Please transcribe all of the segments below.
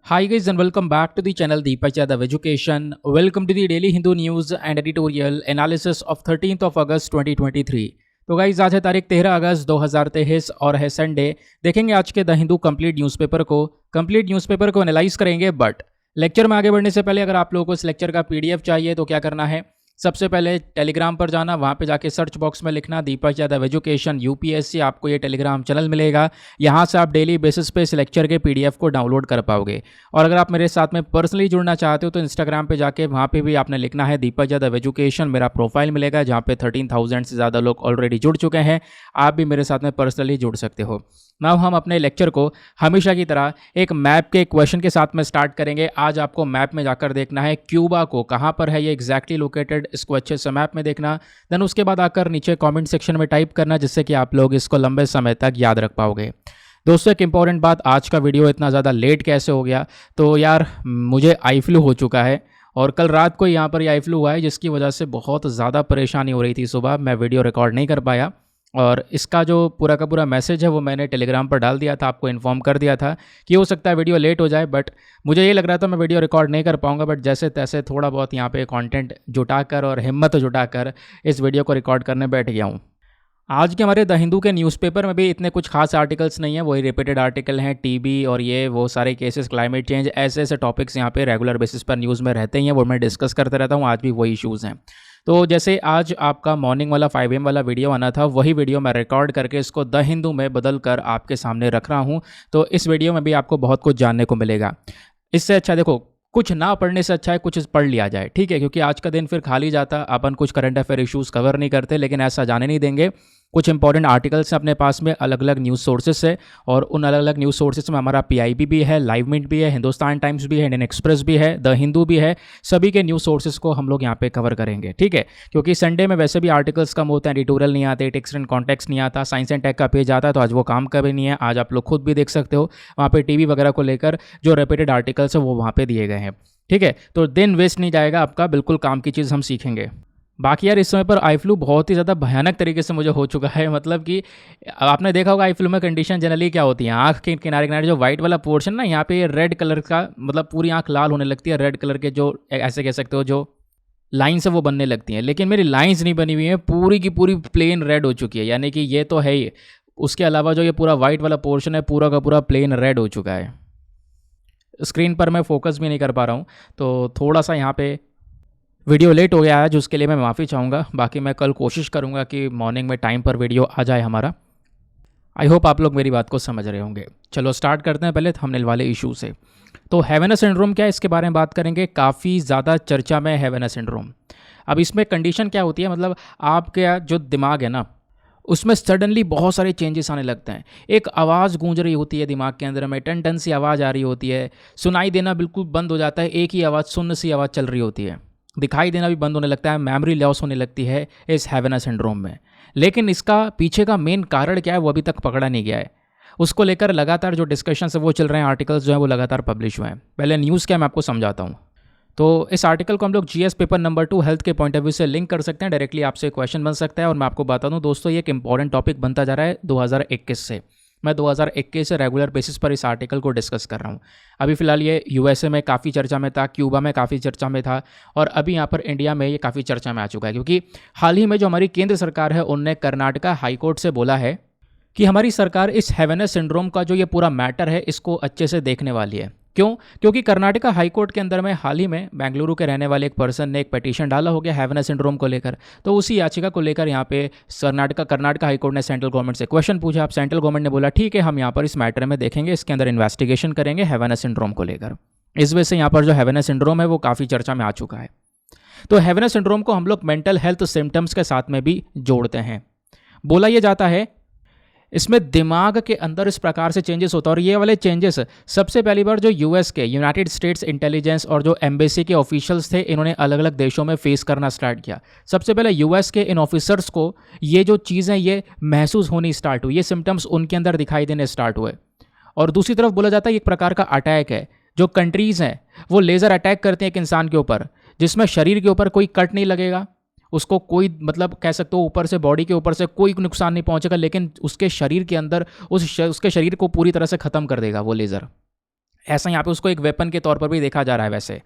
Hi guys and welcome back to the channel Deepak Yadav Education. Welcome to the Daily Hindu News and Editorial Analysis of 13th of August 2023. तो guys आज है तारीख 13 अगस्त 2023 और है Sunday. देखेंगे आज के द हिंदू कंप्लीट न्यूज़पेपर को एनालाइज करेंगे। बट लेक्चर में आगे बढ़ने से पहले अगर आप लोगों को इस लेक्चर का पीडीएफ चाहिए तो क्या करना है, सबसे पहले टेलीग्राम पर जाना, वहाँ पे जाके सर्च बॉक्स में लिखना दीपक यादव एजुकेशन यूपीएससी, आपको ये टेलीग्राम चैनल मिलेगा। यहाँ से आप डेली बेसिस पे इस लेक्चर के पीडीएफ को डाउनलोड कर पाओगे। और अगर आप मेरे साथ में पर्सनली जुड़ना चाहते हो तो इंस्टाग्राम पे जाके वहाँ पे भी आपने लिखना है दीपक यादव एजुकेशन, मेरा प्रोफाइल मिलेगा जहाँ पे 13,000 से ज़्यादा लोग ऑलरेडी जुड़ चुके हैं। आप भी मेरे साथ में पर्सनली जुड़ सकते हो। नाउ हम अपने लेक्चर को हमेशा की तरह एक मैप के क्वेश्चन के साथ में स्टार्ट करेंगे। आज आपको मैप में जाकर देखना है क्यूबा को कहाँ पर है ये एग्जैक्टली लोकेटेड, इसको अच्छे से मैप में देखना। देन उसके बाद आकर नीचे कमेंट सेक्शन में टाइप करना जिससे कि आप लोग इसको लंबे समय तक याद रख पाओगे। दोस्तों एक इंपॉर्टेंट बात, आज का वीडियो इतना ज़्यादा लेट कैसे हो गया, तो यार मुझे आई फ्लू हो चुका है और कल रात को यहाँ पर आई फ्लू हुआ है जिसकी वजह से बहुत ज़्यादा परेशानी हो रही थी। सुबह मैं वीडियो रिकॉर्ड नहीं कर पाया और इसका जो पूरा का पूरा मैसेज है वो मैंने टेलीग्राम पर डाल दिया था, आपको इन्फॉर्म कर दिया था कि हो सकता है वीडियो लेट हो जाए। बट मुझे ये लग रहा था मैं वीडियो रिकॉर्ड नहीं कर पाऊंगा, बट जैसे तैसे थोड़ा बहुत यहाँ पे कंटेंट जुटाकर और हिम्मत जुटाकर इस वीडियो को रिकॉर्ड करने बैठ गया हूँ। आज के हमारे द हिंदू के न्यूज़पेपर में भी इतने कुछ खास आर्टिकल्स नहीं है, वही रिपीटेड आर्टिकल हैं, टीबी और ये वो सारे केसेस, क्लाइमेट चेंज, ऐसे ऐसे टॉपिक्स यहाँ पे रेगुलर बेसिस पर न्यूज़ में रहते ही हैं, वो मैं डिस्कस करते रहता हूँ। आज भी वही इशूज़ हैं। तो जैसे आज आपका मॉर्निंग वाला 5 AM वाला वीडियो आना था, वही वीडियो मैं रिकॉर्ड करके इसको द हिंदू में बदल कर आपके सामने रख रहा हूँ। तो इस वीडियो में भी आपको बहुत कुछ जानने को मिलेगा। इससे अच्छा देखो, कुछ ना पढ़ने से अच्छा है कुछ पढ़ लिया जाए, ठीक है, क्योंकि आज का दिन फिर खाली जाता, अपन कुछ करंट अफेयर इश्यूज़ कवर नहीं करते, लेकिन ऐसा जाने नहीं देंगे। कुछ इंपॉर्टेंट आर्टिकल्स हैं अपने पास में, अलग अलग न्यूज़ सोर्सेस है और उन अलग अलग न्यूज़ सोर्सेस में हमारा पीआईबी भी है, लाइव मिनट भी है, हिंदुस्तान टाइम्स भी है, इंडियन एक्सप्रेस भी है, द हिंदू भी है। सभी के न्यूज़ सोर्सेस को हम लोग यहाँ पे कवर करेंगे, ठीक है, क्योंकि संडे में वैसे भी आर्टिकल्स कम होते हैं, एडिटोरियल नहीं आते, टेक्स्ट एंड कॉन्टेक्स्ट नहीं आता, साइंस एंड टेक का पेज आता है, तो आज वो काम कभी नहीं है। आज आप लोग खुद भी देख सकते हो वहाँ पे टीवी वगैरह को लेकर जो रिपीटेड आर्टिकल्स है वो वहाँ पे दिए गए हैं, ठीक है। तो दिन वेस्ट नहीं जाएगा आपका, बिल्कुल काम की चीज़ हम सीखेंगे। बाकी यार इस समय पर आई फ्लू बहुत ही ज़्यादा भयानक तरीके से मुझे हो चुका है। मतलब कि आपने देखा होगा आई फ्लू में कंडीशन जनरली क्या होती है, आँख के किनारे किनारे जो वाइट वाला पोर्शन ना, यहाँ पे रेड कलर का, मतलब पूरी आँख लाल होने लगती है, रेड कलर के जो ऐसे कह सकते हो जो लाइन्स है वो बनने लगती हैं। लेकिन मेरी लाइन्स नहीं बनी हुई हैं, पूरी की पूरी प्लेन रेड हो चुकी है, यानी कि ये तो है ही। उसके अलावा जो ये पूरा वाइट वाला पोर्शन है पूरा का पूरा प्लेन रेड हो चुका है। स्क्रीन पर मैं फोकस भी नहीं कर पा रहा हूँ, तो थोड़ा सा यहाँ पे वीडियो लेट हो गया है जो उसके लिए मैं माफ़ी चाहूँगा। बाकी मैं कल कोशिश करूँगा कि मॉर्निंग में टाइम पर वीडियो आ जाए हमारा। आई होप आप लोग मेरी बात को समझ रहे होंगे। चलो स्टार्ट करते हैं पहले थंबनेल वाले इशू से। तो हैवेनर सिंड्रोम क्या है, इसके बारे में बात करेंगे। काफ़ी ज़्यादा चर्चा में हैवेनर सिंड्रोम। अब इसमें कंडीशन क्या होती है, मतलब आपके जो दिमाग है ना उसमें सडनली बहुत सारे चेंजेस आने लगते हैं। एक आवाज़ गूंज रही होती है दिमाग के अंदर में, टन टन सी आवाज़ आ रही होती है, सुनाई देना बिल्कुल बंद हो जाता है, एक ही आवाज़ सुन्न सी आवाज़ चल रही होती है, दिखाई देना भी बंद होने लगता है, मेमोरी लॉस होने लगती है इस हैवेनर सिंड्रोम में। लेकिन इसका पीछे का मेन कारण क्या है वो अभी तक पकड़ा नहीं गया है। उसको लेकर लगातार जो डिस्कशन है वो चल रहे हैं, आर्टिकल्स जो हैं वो लगातार पब्लिश हुए हैं। पहले न्यूज़ क्या मैं आपको समझाता हूँ। तो इस आर्टिकल को हम लोग जीएस पेपर नंबर 2 हेल्थ के पॉइंट ऑफ व्यू से लिंक कर सकते हैं, डायरेक्टली आपसे क्वेश्चन बन सकता है। और मैं आपको बता दूं दोस्तों, ये एक इंपॉर्टेंट टॉपिक बनता जा रहा है 2021 से। मैं 2021 से रेगुलर बेसिस पर इस आर्टिकल को डिस्कस कर रहा हूँ। अभी फिलहाल ये यूएसए में काफ़ी चर्चा में था, क्यूबा में काफ़ी चर्चा में था, और अभी यहाँ पर इंडिया में ये काफ़ी चर्चा में आ चुका है, क्योंकि हाल ही में जो हमारी केंद्र सरकार है उनने कर्नाटका हाईकोर्ट से बोला है कि हमारी सरकार इस हैवेनर सिंड्रोम का जो ये पूरा मैटर है इसको अच्छे से देखने वाली है। क्यों? क्योंकि कर्नाटका हाईकोर्ट के अंदर में हाल ही में बेंगलुरु के रहने वाले एक पर्सन ने एक पिटीशन डाला हो गया हैवेनर सिंड्रोम को लेकर। तो उसी याचिका को लेकर यहाँ पे कर्नाटका हाईकोर्ट ने सेंट्रल गवर्नमेंट से क्वेश्चन पूछा। अब सेंट्रल गवर्नमेंट ने बोला ठीक है, हम यहाँ पर इस मैटर में देखेंगे, इसके अंदर इन्वेस्टिगेशन करेंगे हैवेनर सिंड्रोम को लेकर। इस वजह से यहाँ पर जो हैवेनर सिंड्रोम है वो काफ़ी चर्चा में आ चुका है। तो हैवेनर सिंड्रोम को हम लोग मेंटल हेल्थ सिम्टम्स के साथ में भी जोड़ते हैं। बोला यह जाता है इसमें दिमाग के अंदर इस प्रकार से चेंजेस होता है, और ये वाले चेंजेस सबसे पहली बार जो यूएस के यूनाइटेड स्टेट्स इंटेलिजेंस और जो एम्बेसी के ऑफिशियल्स थे इन्होंने अलग अलग देशों में फेस करना स्टार्ट किया। सबसे पहले यूएस के इन ऑफिसर्स को ये जो चीज़ें ये महसूस होनी स्टार्ट हुई, ये सिम्टम्स उनके अंदर दिखाई देने स्टार्ट हुए। और दूसरी तरफ बोला जाता है एक प्रकार का अटैक है, जो कंट्रीज़ हैं वो लेज़र अटैक करते हैं एक इंसान के ऊपर, जिसमें शरीर के ऊपर कोई कट नहीं लगेगा, उसको कोई मतलब कह सकते हो ऊपर से बॉडी के ऊपर से कोई नुकसान नहीं पहुंचेगा, लेकिन उसके शरीर के अंदर उसके शरीर को पूरी तरह से ख़त्म कर देगा वो लेज़र। ऐसा यहाँ पे उसको एक वेपन के तौर पर भी देखा जा रहा है वैसे।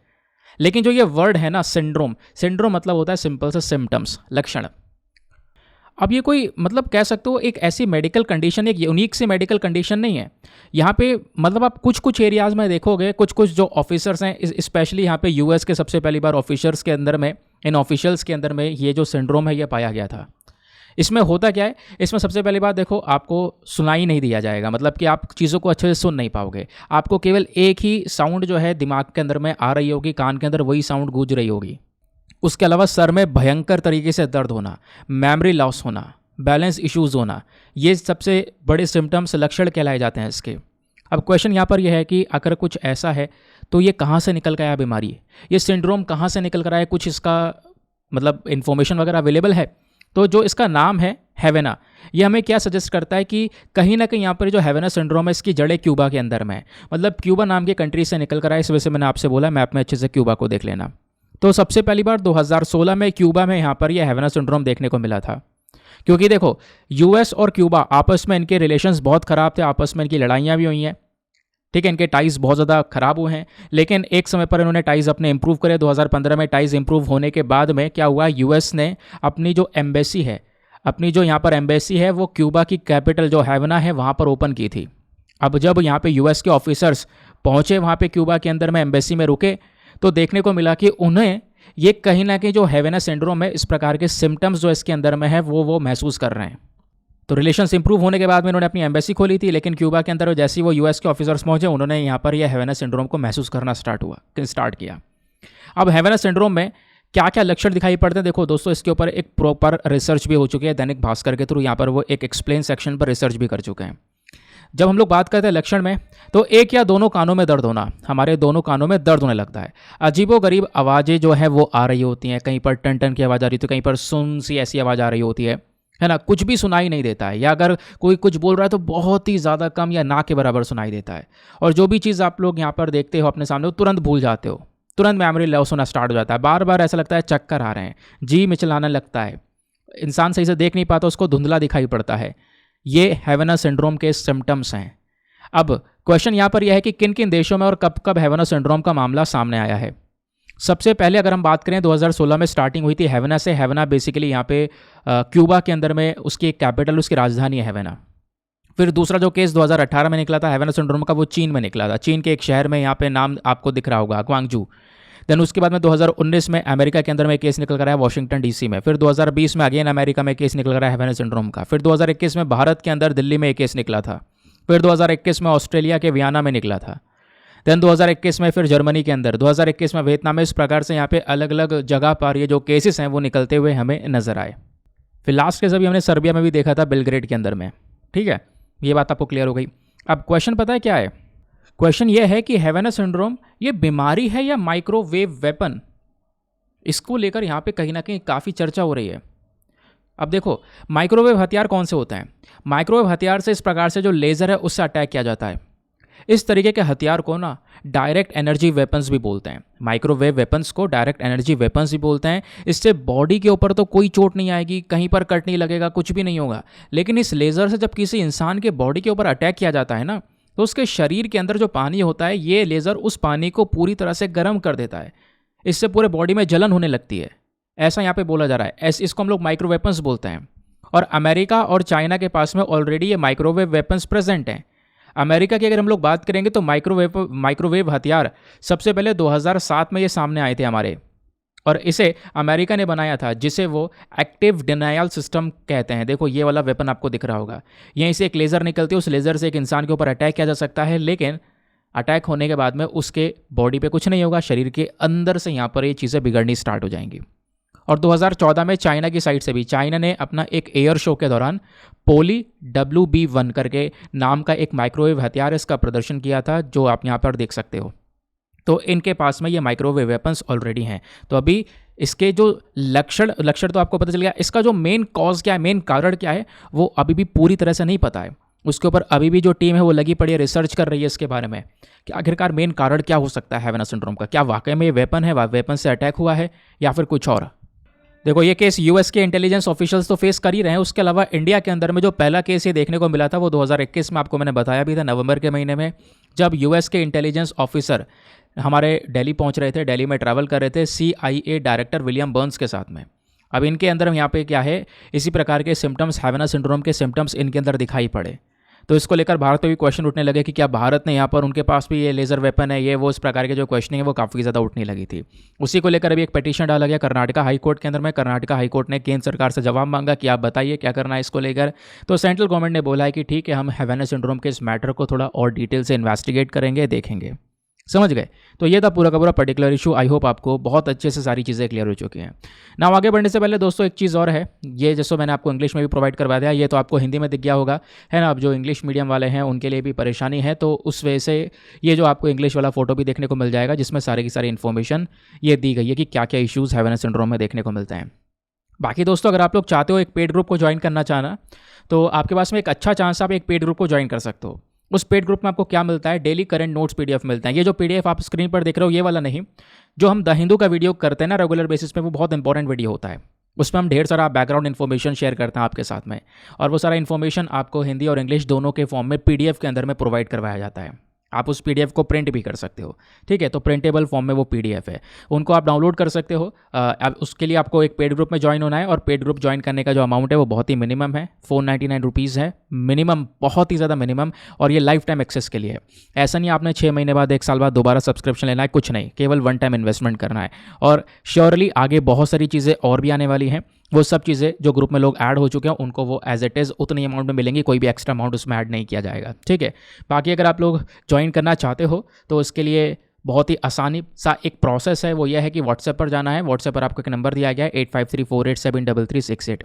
लेकिन जो ये वर्ड है ना सिंड्रोम, सिंड्रोम मतलब होता है सिंपल से सिम्टम्स, लक्षण। अब ये कोई मतलब कह सकते हो एक ऐसी मेडिकल कंडीशन, एक यूनिक सी मेडिकल कंडीशन नहीं है। यहाँ पे मतलब आप कुछ कुछ एरियाज़ में देखोगे, कुछ कुछ जो ऑफिसर्स हैं, स्पेशली यहाँ पे यूएस के सबसे पहली बार ऑफिसर्स के अंदर में, इन ऑफिशियल्स के अंदर में ये जो सिंड्रोम है ये पाया गया था। इसमें होता क्या है, इसमें सबसे पहली बात देखो, आपको सुनाई नहीं दिया जाएगा, मतलब कि आप चीज़ों को अच्छे से सुन नहीं पाओगे। आपको केवल एक ही साउंड जो है दिमाग के अंदर में आ रही होगी, कान के अंदर वही साउंड गूंज रही होगी। उसके अलावा सर में भयंकर तरीके से दर्द होना, मेमोरी लॉस होना, बैलेंस इश्यूज़ होना, ये सबसे बड़े सिम्टम्स, लक्षण कहलाए जाते हैं इसके। अब क्वेश्चन यहाँ पर यह है कि अगर कुछ ऐसा है तो ये कहाँ से निकल कर आया बीमारी, ये सिंड्रोम कहाँ से निकल कर आया, कुछ इसका मतलब इन्फॉर्मेशन वगैरह अवेलेबल है। तो जो इसका नाम है हैवेना, ये हमें क्या सजेस्ट करता है कि कहीं ना कहीं यहाँ पर जो हैवेना सिंड्रोम है इसकी जड़ें क्यूबा के अंदर में है, मतलब क्यूबा नाम की कंट्री से निकल कर आया। इस वजह से मैंने आपसे बोला मैप में अच्छे से क्यूबा को देख लेना। तो सबसे पहली बार 2016 में क्यूबा में यहाँ पर यह हैवेना सिंड्रोम देखने को मिला था। क्योंकि देखो यूएस और क्यूबा आपस में इनके रिलेशंस बहुत ख़राब थे, आपस में इनकी लड़ाइयाँ भी हुई हैं, ठीक है, इनके टाइज बहुत ज़्यादा ख़राब हुए हैं। लेकिन एक समय पर इन्होंने टाइज अपने इंप्रूव करे। 2015 में टाइज इंप्रूव होने के बाद में क्या हुआ, यूएस ने अपनी जो एम्बेसी है, अपनी जो यहाँ पर एम्बेसी है वो क्यूबा की कैपिटल जो हैवना है वहाँ पर ओपन की थी। अब जब यहाँ पे यूएस के ऑफिसर्स पहुँचे वहाँ पे क्यूबा के अंदर में, एम्बेसी में रुके, तो देखने को मिला कि उन्हें ये कहीं ना कहीं जो हैवेना सिंड्रोम है, इस प्रकार के सिम्टम्स जो इसके अंदर में है वो महसूस कर रहे हैं। तो रिलेशंस इंप्रूव होने के बाद में उन्होंने अपनी एम्बेसी खोली थी, लेकिन क्यूबा के अंदर जैसे ही वो यूएस के ऑफिसर्स पहुंचे, उन्होंने यहाँ पर यह हैवेना सिंड्रोम को महसूस करना स्टार्ट किया। अब हैवेना सिंड्रोम में क्या क्या लक्षण दिखाई पड़ते हैं, देखो दोस्तों, इसके ऊपर एक प्रॉपर रिसर्च भी हो चुकी है दैनिक भास्कर के थ्रू। यहाँ पर वो एक एक्सप्लेन सेक्शन पर रिसर्च भी कर चुके हैं। जब हम लोग बात करते हैं लक्षण में, तो एक या दोनों कानों में दर्द होना, हमारे दोनों कानों में दर्द होने लगता है। अजीबोगरीब आवाज़ें जो है वो आ रही होती हैं, कहीं पर टन टन की आवाज़ आ रही होती है, कहीं पर सुन सी ऐसी आवाज़ आ रही होती है ना, कुछ भी सुनाई नहीं देता है, या अगर कोई कुछ बोल रहा है तो बहुत ही ज़्यादा कम या ना के बराबर सुनाई देता है। और जो भी चीज़ आप लोग यहाँ पर देखते हो अपने सामने, वो तुरंत भूल जाते हो, तुरंत मेमोरी लॉस होना स्टार्ट हो जाता है। बार बार ऐसा लगता है चक्कर आ रहे हैं, जी मिचलाने लगता है, इंसान सही से देख नहीं पाता, उसको धुंधला दिखाई पड़ता है। ये हैवेना सिंड्रोम के सिम्टम्स हैं। अब क्वेश्चन यहाँ पर यह है कि किन किन देशों में और कब कब हैवेना सिंड्रोम का मामला सामने आया है। सबसे पहले अगर हम बात करें 2016 में स्टार्टिंग हुई थी हैवेना से। हैवेना बेसिकली यहाँ पे क्यूबा के अंदर में उसकी एक कैपिटल, उसकी राजधानी है हैवेना। फिर दूसरा जो केस 2018 में निकला था हैवेना सिंड्रोम का, वो चीन में निकला था। चीन के एक शहर में, यहाँ पे नाम आपको दिख रहा होगा, ग्वांगजू। देन उसके बाद में 2019 में अमेरिका के अंदर में केस निकल कर आया वाशिंगटन डीसी में। फिर 2020 में अगेन अमेरिका में केस निकल कर आया हैवेना सिंड्रोम का। फिर 2021 में भारत के अंदर दिल्ली में एक केस निकला था। फिर 2021 में ऑस्ट्रेलिया के वियना में निकला था। देन 2021 में फिर जर्मनी के अंदर, 2021 में वियतनाम में। इस प्रकार से यहाँ पे अलग अलग जगह पर ये जो केसेस हैं वो निकलते हुए हमें नजर आए। फिर लास्ट केस अभी हमने सर्बिया में भी देखा था, बेलग्रेड के अंदर में। ठीक है, ये बात आपको क्लियर हो गई। अब क्वेश्चन पता है क्या है? क्वेश्चन ये है कि हैवेना सिंड्रोम ये बीमारी है या माइक्रोवेव वेपन? इसको लेकर यहाँ पे कहीं ना कहीं काफ़ी चर्चा हो रही है। अब देखो, माइक्रोवेव हथियार कौन से होते हैं? माइक्रोवेव हथियार से इस प्रकार से जो लेज़र है उससे अटैक किया जाता है। इस तरीके के हथियार को ना डायरेक्ट एनर्जी वेपन्स भी बोलते हैं। माइक्रोवेव वेपन्स को डायरेक्ट एनर्जी वेपन्स भी बोलते हैं। इससे बॉडी के ऊपर तो कोई चोट नहीं आएगी, कहीं पर कट नहीं लगेगा, कुछ भी नहीं होगा। लेकिन इस लेज़र से जब किसी इंसान के बॉडी के ऊपर अटैक किया जाता है ना, तो उसके शरीर के अंदर जो पानी होता है, ये लेज़र उस पानी को पूरी तरह से गर्म कर देता है। इससे पूरे बॉडी में जलन होने लगती है, ऐसा यहाँ पे बोला जा रहा है। इसको हम लोग माइक्रो वेपन्स बोलते हैं। और अमेरिका और चाइना के पास में ऑलरेडी ये माइक्रोवेव वेपन्स प्रेजेंट हैं। अमेरिका की अगर हम लोग बात करेंगे तो माइक्रोवेव हथियार सबसे पहले 2007 में ये सामने आए थे हमारे, और इसे अमेरिका ने बनाया था, जिसे वो एक्टिव डिनायल सिस्टम कहते हैं। देखो ये वाला वेपन आपको दिख रहा होगा, यहीं से एक लेज़र निकलती है, उस लेज़र से एक इंसान के ऊपर अटैक किया जा सकता है। लेकिन अटैक होने के बाद में उसके बॉडी पे कुछ नहीं होगा, शरीर के अंदर से यहाँ पर ये चीज़ें बिगड़नी स्टार्ट हो जाएंगी। और 2014 में चाइना की साइड से भी चाइना ने अपना एक एयर शो के दौरान पोली WB1 करके नाम का एक माइक्रोवेव हथियार इसका प्रदर्शन किया था, जो आप यहाँ पर देख सकते हो। तो इनके पास में ये माइक्रोवेव वेपन्स ऑलरेडी हैं। तो अभी इसके जो लक्षण तो आपको पता चल गया। इसका जो मेन कॉज क्या है, मेन कारण क्या है, वो अभी भी पूरी तरह से नहीं पता है। उसके ऊपर अभी भी जो टीम है वो लगी पड़ी है, रिसर्च कर रही है इसके बारे में कि आखिरकार मेन कारण क्या हो सकता है हैवेना सिंड्रोम का। क्या वाकई में ये वेपन है, वेपन से अटैक हुआ है, या फिर कुछ और। देखो ये केस यूएस के इंटेलिजेंस ऑफिशियल्स तो फेस कर ही रहे हैं, उसके अलावा इंडिया के अंदर में जो पहला केस ये देखने को मिला था वो 2021 में आपको मैंने बताया भी था, नवंबर के महीने में, जब यूएस के इंटेलिजेंस ऑफिसर हमारे दिल्ली पहुंच रहे थे, दिल्ली में ट्रैवल कर रहे थे CIA डायरेक्टर विलियम बर्न्स के साथ में। अब इनके अंदर यहाँ पे क्या है, इसी प्रकार के सिम्टम्स, हैवाना सिंड्रोम के सिम्टम्स इनके अंदर दिखाई पड़े। तो इसको लेकर भारत पे भी क्वेश्चन उठने लगे कि क्या भारत ने यहाँ पर, उनके पास भी ये लेज़र वेपन है, ये वो, इस प्रकार के जो क्वेश्चनिंग है वो काफ़ी ज़्यादा उठने लगी थी। उसी को लेकर अभी एक पिटीशन डाला गया कर्नाटका हाई कोर्ट के अंदर में। कर्नाटका हाई कोर्ट ने केंद्र सरकार से जवाब मांगा कि आप बताइए क्या करना है इसको लेकर। तो सेंट्रल गवर्नमेंट ने बोला है कि ठीक है, हम हैवाना सिंड्रोम के इस मैटर को थोड़ा और डिटेल से इन्वेस्टिगेट करेंगे, देखेंगे। समझ गए? तो ये था पूरा का पूरा पर्टिकुलर इशू। आई होप आपको बहुत अच्छे से सारी चीज़ें क्लियर हो चुकी हैं ना। आगे बढ़ने से पहले दोस्तों एक चीज़ और है, ये जैसे मैंने आपको इंग्लिश में भी प्रोवाइड करवा दिया, ये तो आपको हिंदी में दिख गया होगा, है ना। अब जो इंग्लिश मीडियम वाले हैं उनके लिए भी परेशानी है, तो उस वजह से ये जो आपको इंग्लिश वाला फोटो भी देखने को मिल जाएगा, जिसमें सारी की सारी इन्फॉर्मेशन ये दी गई है कि क्या क्या इशूज़ हैवाना सिंड्रोम में देखने को मिलते हैं। बाकी दोस्तों अगर आप लोग चाहते हो एक पेड ग्रुप को ज्वाइन करना चाहना, तो आपके पास में एक अच्छा चांस, आप एक पेड ग्रुप को ज्वाइन कर सकते हो। उस पेड ग्रुप में आपको क्या मिलता है, डेली करंट नोट्स PDF मिलता है। ये जो PDF आप स्क्रीन पर देख रहे हो ये वाला नहीं, जो हम द हिंदू का वीडियो करते हैं ना रेगुलर बेसिस पे, वो बहुत इंपॉर्टेंट वीडियो होता है। उसमें हम ढेर सारा बैकग्राउंड इन्फॉर्मेशन शेयर करते हैं आपके साथ में, और वो सारा इन्फॉर्मेशन आपको हिंदी और इंग्लिश दोनों के फॉर्म में PDF के अंदर में प्रोवाइड करवाया जाता है। आप उस PDF को प्रिंट भी कर सकते हो, ठीक है। तो प्रिंटेबल फॉर्म में वो PDF है, उनको आप डाउनलोड कर सकते हो। अब उसके लिए आपको एक पेड ग्रुप में ज्वाइन होना है, और पेड ग्रुप ज्वाइन करने का जो अमाउंट है वो बहुत ही मिनिमम है, 499 रुपीज़ है मिनिमम, बहुत ही ज़्यादा मिनिमम। और ये लाइफ टाइम एक्सेस के लिए है। ऐसा नहीं आपने 6 महीने बाद, 1 साल बाद दोबारा सब्सक्रिप्शन लेना है, कुछ नहीं, केवल वन टाइम इन्वेस्टमेंट करना है। और श्योरली आगे बहुत सारी चीज़ें और भी आने वाली हैं, वो सब चीज़ें जो ग्रुप में लोग ऐड हो चुके हैं उनको वो एज इट इज़ उतनी अमाउंट में मिलेंगी, कोई भी एक्स्ट्रा अमाउंट उसमें ऐड नहीं किया जाएगा, ठीक है। बाकी अगर आप लोग ज्वाइन करना चाहते हो तो इसके लिए बहुत ही आसानी सा एक प्रोसेस है, वो ये है कि व्हाट्सएप पर जाना है। व्हाट्सएप पर आपको एक नंबर दिया गया है 8534873368।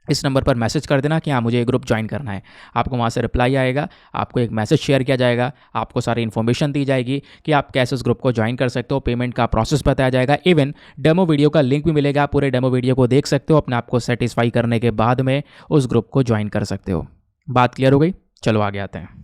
इस नंबर पर मैसेज कर देना कि हाँ मुझे ये ग्रुप ज्वाइन करना है। आपको वहाँ से रिप्लाई आएगा, आपको एक मैसेज शेयर किया जाएगा, आपको सारी इन्फॉर्मेशन दी जाएगी कि आप कैसे उस ग्रुप को ज्वाइन कर सकते हो, पेमेंट का प्रोसेस बताया जाएगा, इवन डेमो वीडियो का लिंक भी मिलेगा। आप पूरे डेमो वीडियो को देख सकते हो, अपने आप को सेटिस्फाई करने के बाद में उस ग्रुप को ज्वाइन कर सकते हो। बात क्लियर हो गई? चलो आगे आते हैं।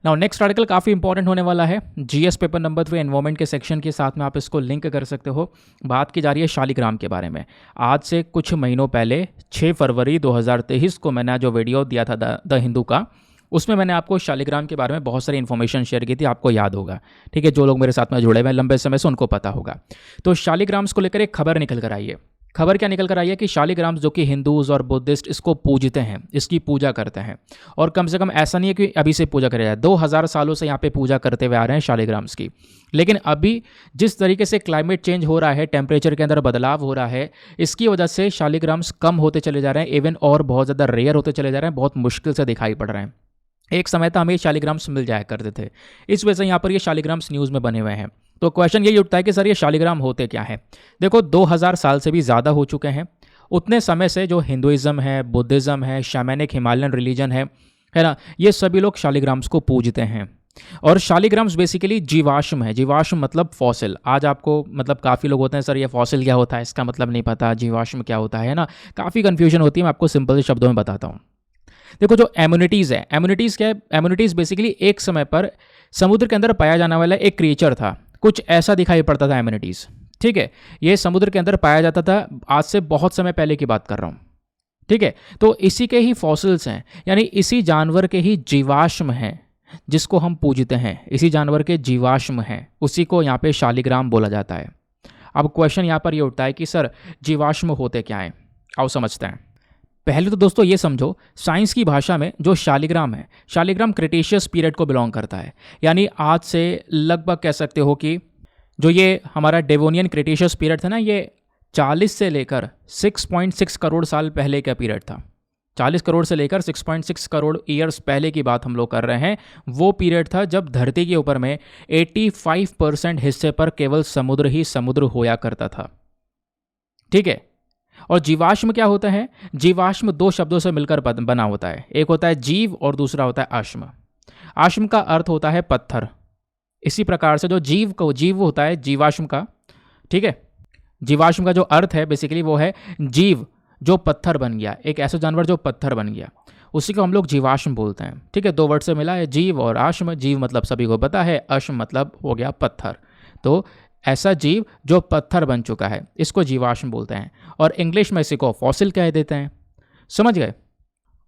नाउ नेक्स्ट आर्टिकल काफ़ी इंपॉर्टेंट होने वाला है, GS पेपर नंबर 3 एनवायरमेंट के सेक्शन के साथ में आप इसको लिंक कर सकते हो। बात की जा रही है शालिग्राम के बारे में। आज से कुछ महीनों पहले 6 फरवरी 2023 को मैंने जो वीडियो दिया था द हिंदू का, उसमें मैंने आपको शालिग्राम के बारे में बहुत सारी इन्फॉर्मेशन शेयर की थी, आपको याद होगा, ठीक है। जो लोग मेरे साथ में जुड़े हुए हैं लंबे समय से उनको पता होगा। तो शालिग्राम्स को लेकर एक खबर निकल कर आई है। खबर क्या निकल कर आई है कि शालिग्राम्स जो कि हिंदूज़ और बुद्धिस्ट इसको पूजते हैं, इसकी पूजा करते हैं, और कम से कम ऐसा नहीं है कि अभी से पूजा करे जाए, 2000 सालों से यहाँ पे पूजा करते हुए आ रहे हैं शालिग्राम्स की। लेकिन अभी जिस तरीके से क्लाइमेट चेंज हो रहा है, टेम्परेचर के अंदर बदलाव हो रहा है, इसकी वजह से शालिग्राम्स कम होते चले जा रहे हैं, इवन और बहुत ज़्यादा रेयर होते चले जा रहे हैं, बहुत मुश्किल से दिखाई पड़ रहे हैं। एक समय था हमें शालिग्राम्स मिल जाया करते थे, इस वजह से यहाँ पर ये शालिग्राम्स न्यूज़ में बने हुए हैं। तो क्वेश्चन यही उठता है कि सर ये शालिग्राम होते क्या है। देखो 2000 साल से भी ज़्यादा हो चुके हैं। उतने समय से जो हिंदुइज़्म है, बुद्धिज़्म है, शैमैनिक हिमालयन रिलीजन है ना, ये सभी लोग शालिग्राम्स को पूजते हैं। और शालिग्राम्स बेसिकली जीवाश्म है। जीवाश्म मतलब फॉसिल। आज आपको मतलब काफ़ी लोग होते हैं सर ये फॉसिल क्या होता है, इसका मतलब नहीं पता, जीवाश्म क्या होता है ना, काफ़ी कन्फ्यूजन होती है। मैं आपको सिंपल शब्दों में बताता हूँ। देखो जो एम्यूनिटीज़ है, एम्यूनिटीज़ क्या है, एम्यूनिटीज़ बेसिकली एक समय पर समुद्र के अंदर पाया जाने वाला एक क्रिएचर था, कुछ ऐसा दिखाई पड़ता था एम्यूनिटीज़, ठीक है। ये समुद्र के अंदर पाया जाता था, आज से बहुत समय पहले की बात कर रहा हूँ, ठीक है। तो इसी के ही फॉसिल्स हैं, यानी इसी जानवर के ही जीवाश्म हैं जिसको हम पूजते हैं, इसी जानवर के जीवाश्म हैं, उसी को यहाँ पे शालिग्राम बोला जाता है। अब क्वेश्चन यहाँ पर ये उठता है कि सर जीवाश्म होते क्या हैं, आओ समझते हैं। पहले तो दोस्तों ये समझो, साइंस की भाषा में जो शालिग्राम है, शालिग्राम क्रिटेशियस पीरियड को बिलोंग करता है। यानी आज से लगभग कह सकते हो कि जो ये हमारा डेवोनियन क्रिटेशियस पीरियड था ना, ये 40 से लेकर 6.6 करोड़ साल पहले का पीरियड था। 40 करोड़ से लेकर 6.6 करोड़ ईयर्स पहले की बात हम लोग कर रहे हैं। वो पीरियड था जब धरती के ऊपर में 85% हिस्से पर केवल समुद्र ही समुद्र होया करता था, ठीक है। और जीवाश्म क्या होता है? जीवाश्म दो शब्दों से मिलकर बना होता है, एक होता है जीव और दूसरा होता है आश्म। आश्म का अर्थ होता है पत्थर। इसी प्रकार से जो जीव होता है जीवाश्म का, ठीक है। जीवाश्म का जो अर्थ है बेसिकली वो है जीव जो पत्थर बन गया, एक ऐसा जानवर जो पत्थर बन गया, उसी को हम लोग जीवाश्म बोलते हैं, ठीक है। दो वर्ड से मिला है जीव और आश्म। जीव मतलब सभी को पता है, आश्म मतलब हो गया पत्थर। तो ऐसा जीव जो पत्थर बन चुका है, इसको जीवाश्म बोलते हैं, और इंग्लिश में इसी को फॉसिल कह देते हैं। समझ गए।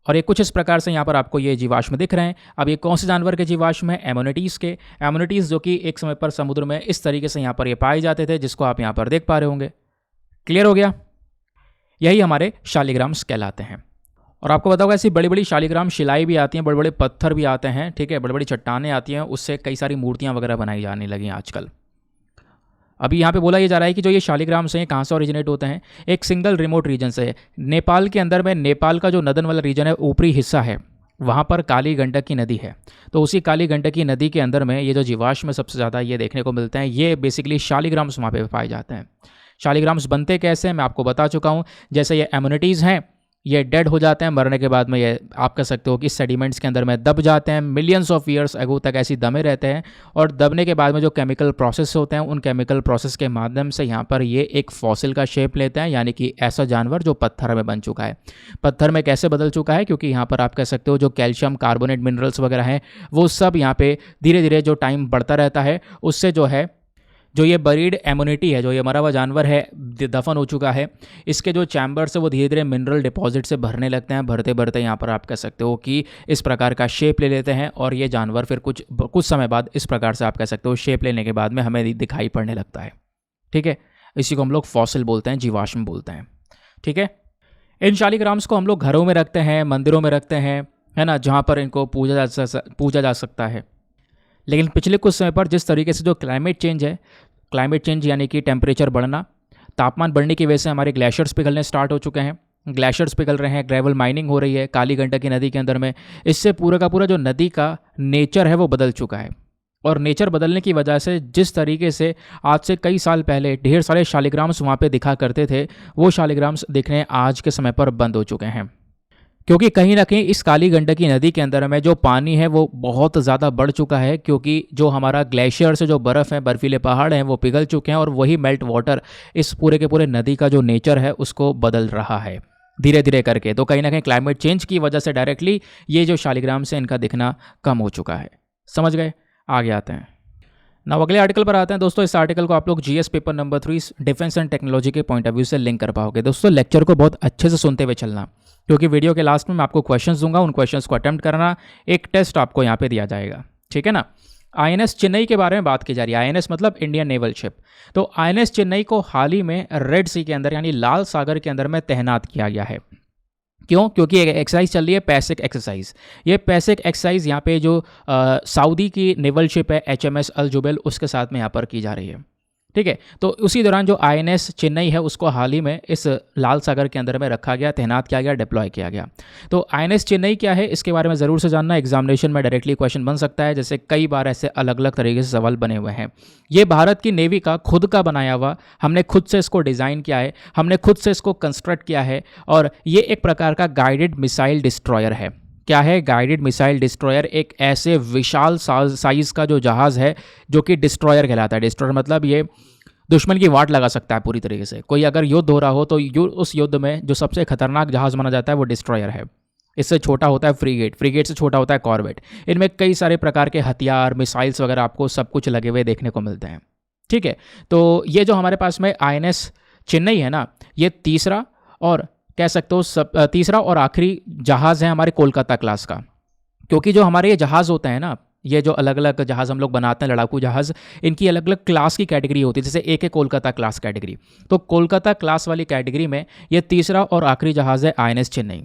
और ये कुछ इस प्रकार से यहाँ पर आपको ये जीवाश्म दिख रहे हैं। अब ये कौन से जानवर के जीवाश्म है? एमोनिटीज़ के। एमोनिटीज़ जो कि एक समय पर समुद्र में इस तरीके से यहाँ पर ये पाए जाते थे, जिसको आप यहाँ पर देख पा रहे होंगे। क्लियर हो गया? यही हमारे शालिग्राम्स कहलाते हैं। और आपको बताओगे ऐसी बड़ी बड़ी शालिग्राम शिलाएं भी आती हैं, बड़े बड़े पत्थर भी आते हैं, ठीक है, बड़ी बड़ी चट्टानें आती हैं, उससे कई सारी मूर्तियाँ वगैरह बनाई जाने लगी हैं आजकल। अभी यहाँ पे बोला ये जा रहा है कि जो ये शालिग्राम्स हैं ये कहाँ से ओरिजिनेट होते हैं? एक सिंगल रिमोट रीजन से। नेपाल के अंदर में, नेपाल का जो नदन वाला रीजन है, ऊपरी हिस्सा है, वहाँ पर काली गंडकी नदी है। तो उसी काली गंडकी नदी के अंदर में ये जो जीवाश्म सबसे ज़्यादा ये देखने को मिलते हैं, ये बेसिकली शालिग्राम्स वहाँ पे पाए जाते हैं। शालिग्राम्स बनते कैसे हैं मैं आपको बता चुका हूँ। जैसे ये एमोनिटीज़ हैं, ये डेड हो जाते हैं, मरने के बाद में ये आप कह सकते हो कि सेडिमेंट्स के अंदर में दब जाते हैं, मिलियंस ऑफ ईयर्स अगो तक ऐसी दमे रहते हैं। और दबने के बाद में जो केमिकल प्रोसेस होते हैं, उन केमिकल प्रोसेस के माध्यम से यहाँ पर ये एक फॉसिल का शेप लेते हैं, यानी कि ऐसा जानवर जो पत्थर में बन चुका है। पत्थर में कैसे बदल चुका है? क्योंकि यहाँ पर आप कह सकते हो जो कैल्शियम कार्बोनेट मिनरल्स वगैरह हैं, वो सब यहाँ पे धीरे धीरे जो टाइम बढ़ता रहता है, उससे जो है जो ये बरीड एमोनिटी है, जो ये मरा हुआ जानवर है, दफन हो चुका है, इसके जो चैम्बर्स है वो धीरे धीरे मिनरल डिपॉजिट से भरने लगते हैं। भरते भरते यहाँ पर आप कह सकते हो कि इस प्रकार का शेप ले लेते हैं, और ये जानवर फिर कुछ समय बाद इस प्रकार से आप कह सकते हो शेप लेने के बाद में हमें दिखाई पड़ने लगता है। ठीक है, इसी को हम लोग फॉसिल बोलते हैं, जीवाश्म बोलते हैं। ठीक है, इन शालिग्राम्स को हम लोग घरों में रखते हैं, मंदिरों में रखते हैं, है ना, जहाँ पर इनको पूजा जा सकता है। लेकिन पिछले कुछ समय पर जिस तरीके से जो क्लाइमेट चेंज है, क्लाइमेट चेंज यानी कि टेम्परेचर बढ़ना, तापमान बढ़ने की वजह से हमारे ग्लेशियर्स पिघलने स्टार्ट हो चुके हैं। ग्लेशियर्स पिघल रहे हैं, ग्रेवल माइनिंग हो रही है काली गंडकी नदी के अंदर में। इससे पूरा का पूरा जो नदी का नेचर है वो बदल चुका है। और नेचर बदलने की वजह से जिस तरीके से आज से कई साल पहले ढेर सारे शालिग्राम्स वहाँ पे दिखा करते थे, वो शालिग्राम्स दिखने आज के समय पर बंद हो चुके हैं। क्योंकि कहीं ना कहीं इस काली गंडकी नदी के अंदर में जो पानी है वो बहुत ज़्यादा बढ़ चुका है, क्योंकि जो हमारा ग्लेशियर से जो बर्फ़ है, बर्फीले पहाड़ हैं, वो पिघल चुके हैं, और वही मेल्ट वाटर इस पूरे के पूरे नदी का जो नेचर है उसको बदल रहा है धीरे धीरे करके। तो कहीं ना कहीं क्लाइमेट चेंज की वजह से डायरेक्टली ये जो शालिग्राम से इनका दिखना कम हो चुका है। समझ गए? आगे आते हैं ना, अगले आर्टिकल पर आते हैं। दोस्तों इस आर्टिकल को आप लोग GS paper number 3 defence and technology के पॉइंट ऑफ व्यू से लिंक कर पाओगे। दोस्तों लेक्चर को बहुत अच्छे से सुनते हुए चलना, क्योंकि वीडियो के लास्ट में मैं आपको क्वेश्चंस दूंगा, उन क्वेश्चंस को अटेम्प्ट करना, एक टेस्ट आपको यहाँ पे दिया जाएगा। ठीक है ना। आईएनएस चेन्नई के बारे में बात की जा रही है। आईएनएस मतलब इंडियन नेवल शिप। तो आईएनएस चेन्नई को हाल ही में रेड सी के अंदर यानी लाल सागर के अंदर में तैनात किया गया है। क्यों? क्योंकि एक एक्सरसाइज चल रही है, पैसिक एक्सरसाइज। ये पैसिक एक्सरसाइज यहाँ पे जो सऊदी की नेवल शिप है HMS अल जुबैल, उसके साथ में यहाँ पर की जा रही है। ठीक है, तो उसी दौरान जो आईएनएस चेन्नई है उसको हाल ही में इस लाल सागर के अंदर में रखा गया, तैनात किया गया, डिप्लॉय किया गया। तो आईएनएस चेन्नई क्या है इसके बारे में ज़रूर से जानना, एग्जामिनेशन में डायरेक्टली क्वेश्चन बन सकता है। जैसे कई बार ऐसे अलग अलग तरीके से सवाल बने हुए हैं। ये भारत की नेवी का खुद का बनाया हुआ, हमने खुद से इसको डिज़ाइन किया है, हमने खुद से इसको कंस्ट्रक्ट किया है, और ये एक प्रकार का गाइडेड मिसाइल डिस्ट्रॉयर है। क्या है? Guided missile destroyer. एक ऐसे विशाल साइज का जो जहाज़ है जो कि डिस्ट्रॉयर कहलाता है। डिस्ट्रॉयर मतलब ये दुश्मन की वाट लगा सकता है पूरी तरीके से। कोई अगर युद्ध हो रहा हो तो उस युद्ध में जो सबसे खतरनाक जहाज़ माना जाता है वो डिस्ट्रॉयर है। इससे छोटा होता है फ्रीगेट, फ्रीगेट से छोटा होता है कॉर्वेट। इनमें कई सारे प्रकार के हथियार, मिसाइल्स वगैरह आपको सब कुछ लगे हुए देखने को मिलते हैं। ठीक है, तो ये जो हमारे पास में आईएनएस चेन्नई है ना, ये तीसरा और कह सकते हो तीसरा और आखिरी जहाज़ है हमारे कोलकाता क्लास का। क्योंकि जो हमारे ये जहाज़ होते हैं ना, ये जो अलग अलग जहाज़ हम लोग बनाते हैं, लड़ाकू जहाज़, इनकी अलग अलग क्लास की कैटेगरी होती है। जैसे एक है कोलकाता क्लास कैटेगरी, तो कोलकाता क्लास वाली कैटेगरी में ये तीसरा और आखिरी जहाज़ है आईएनएस चेन्नई।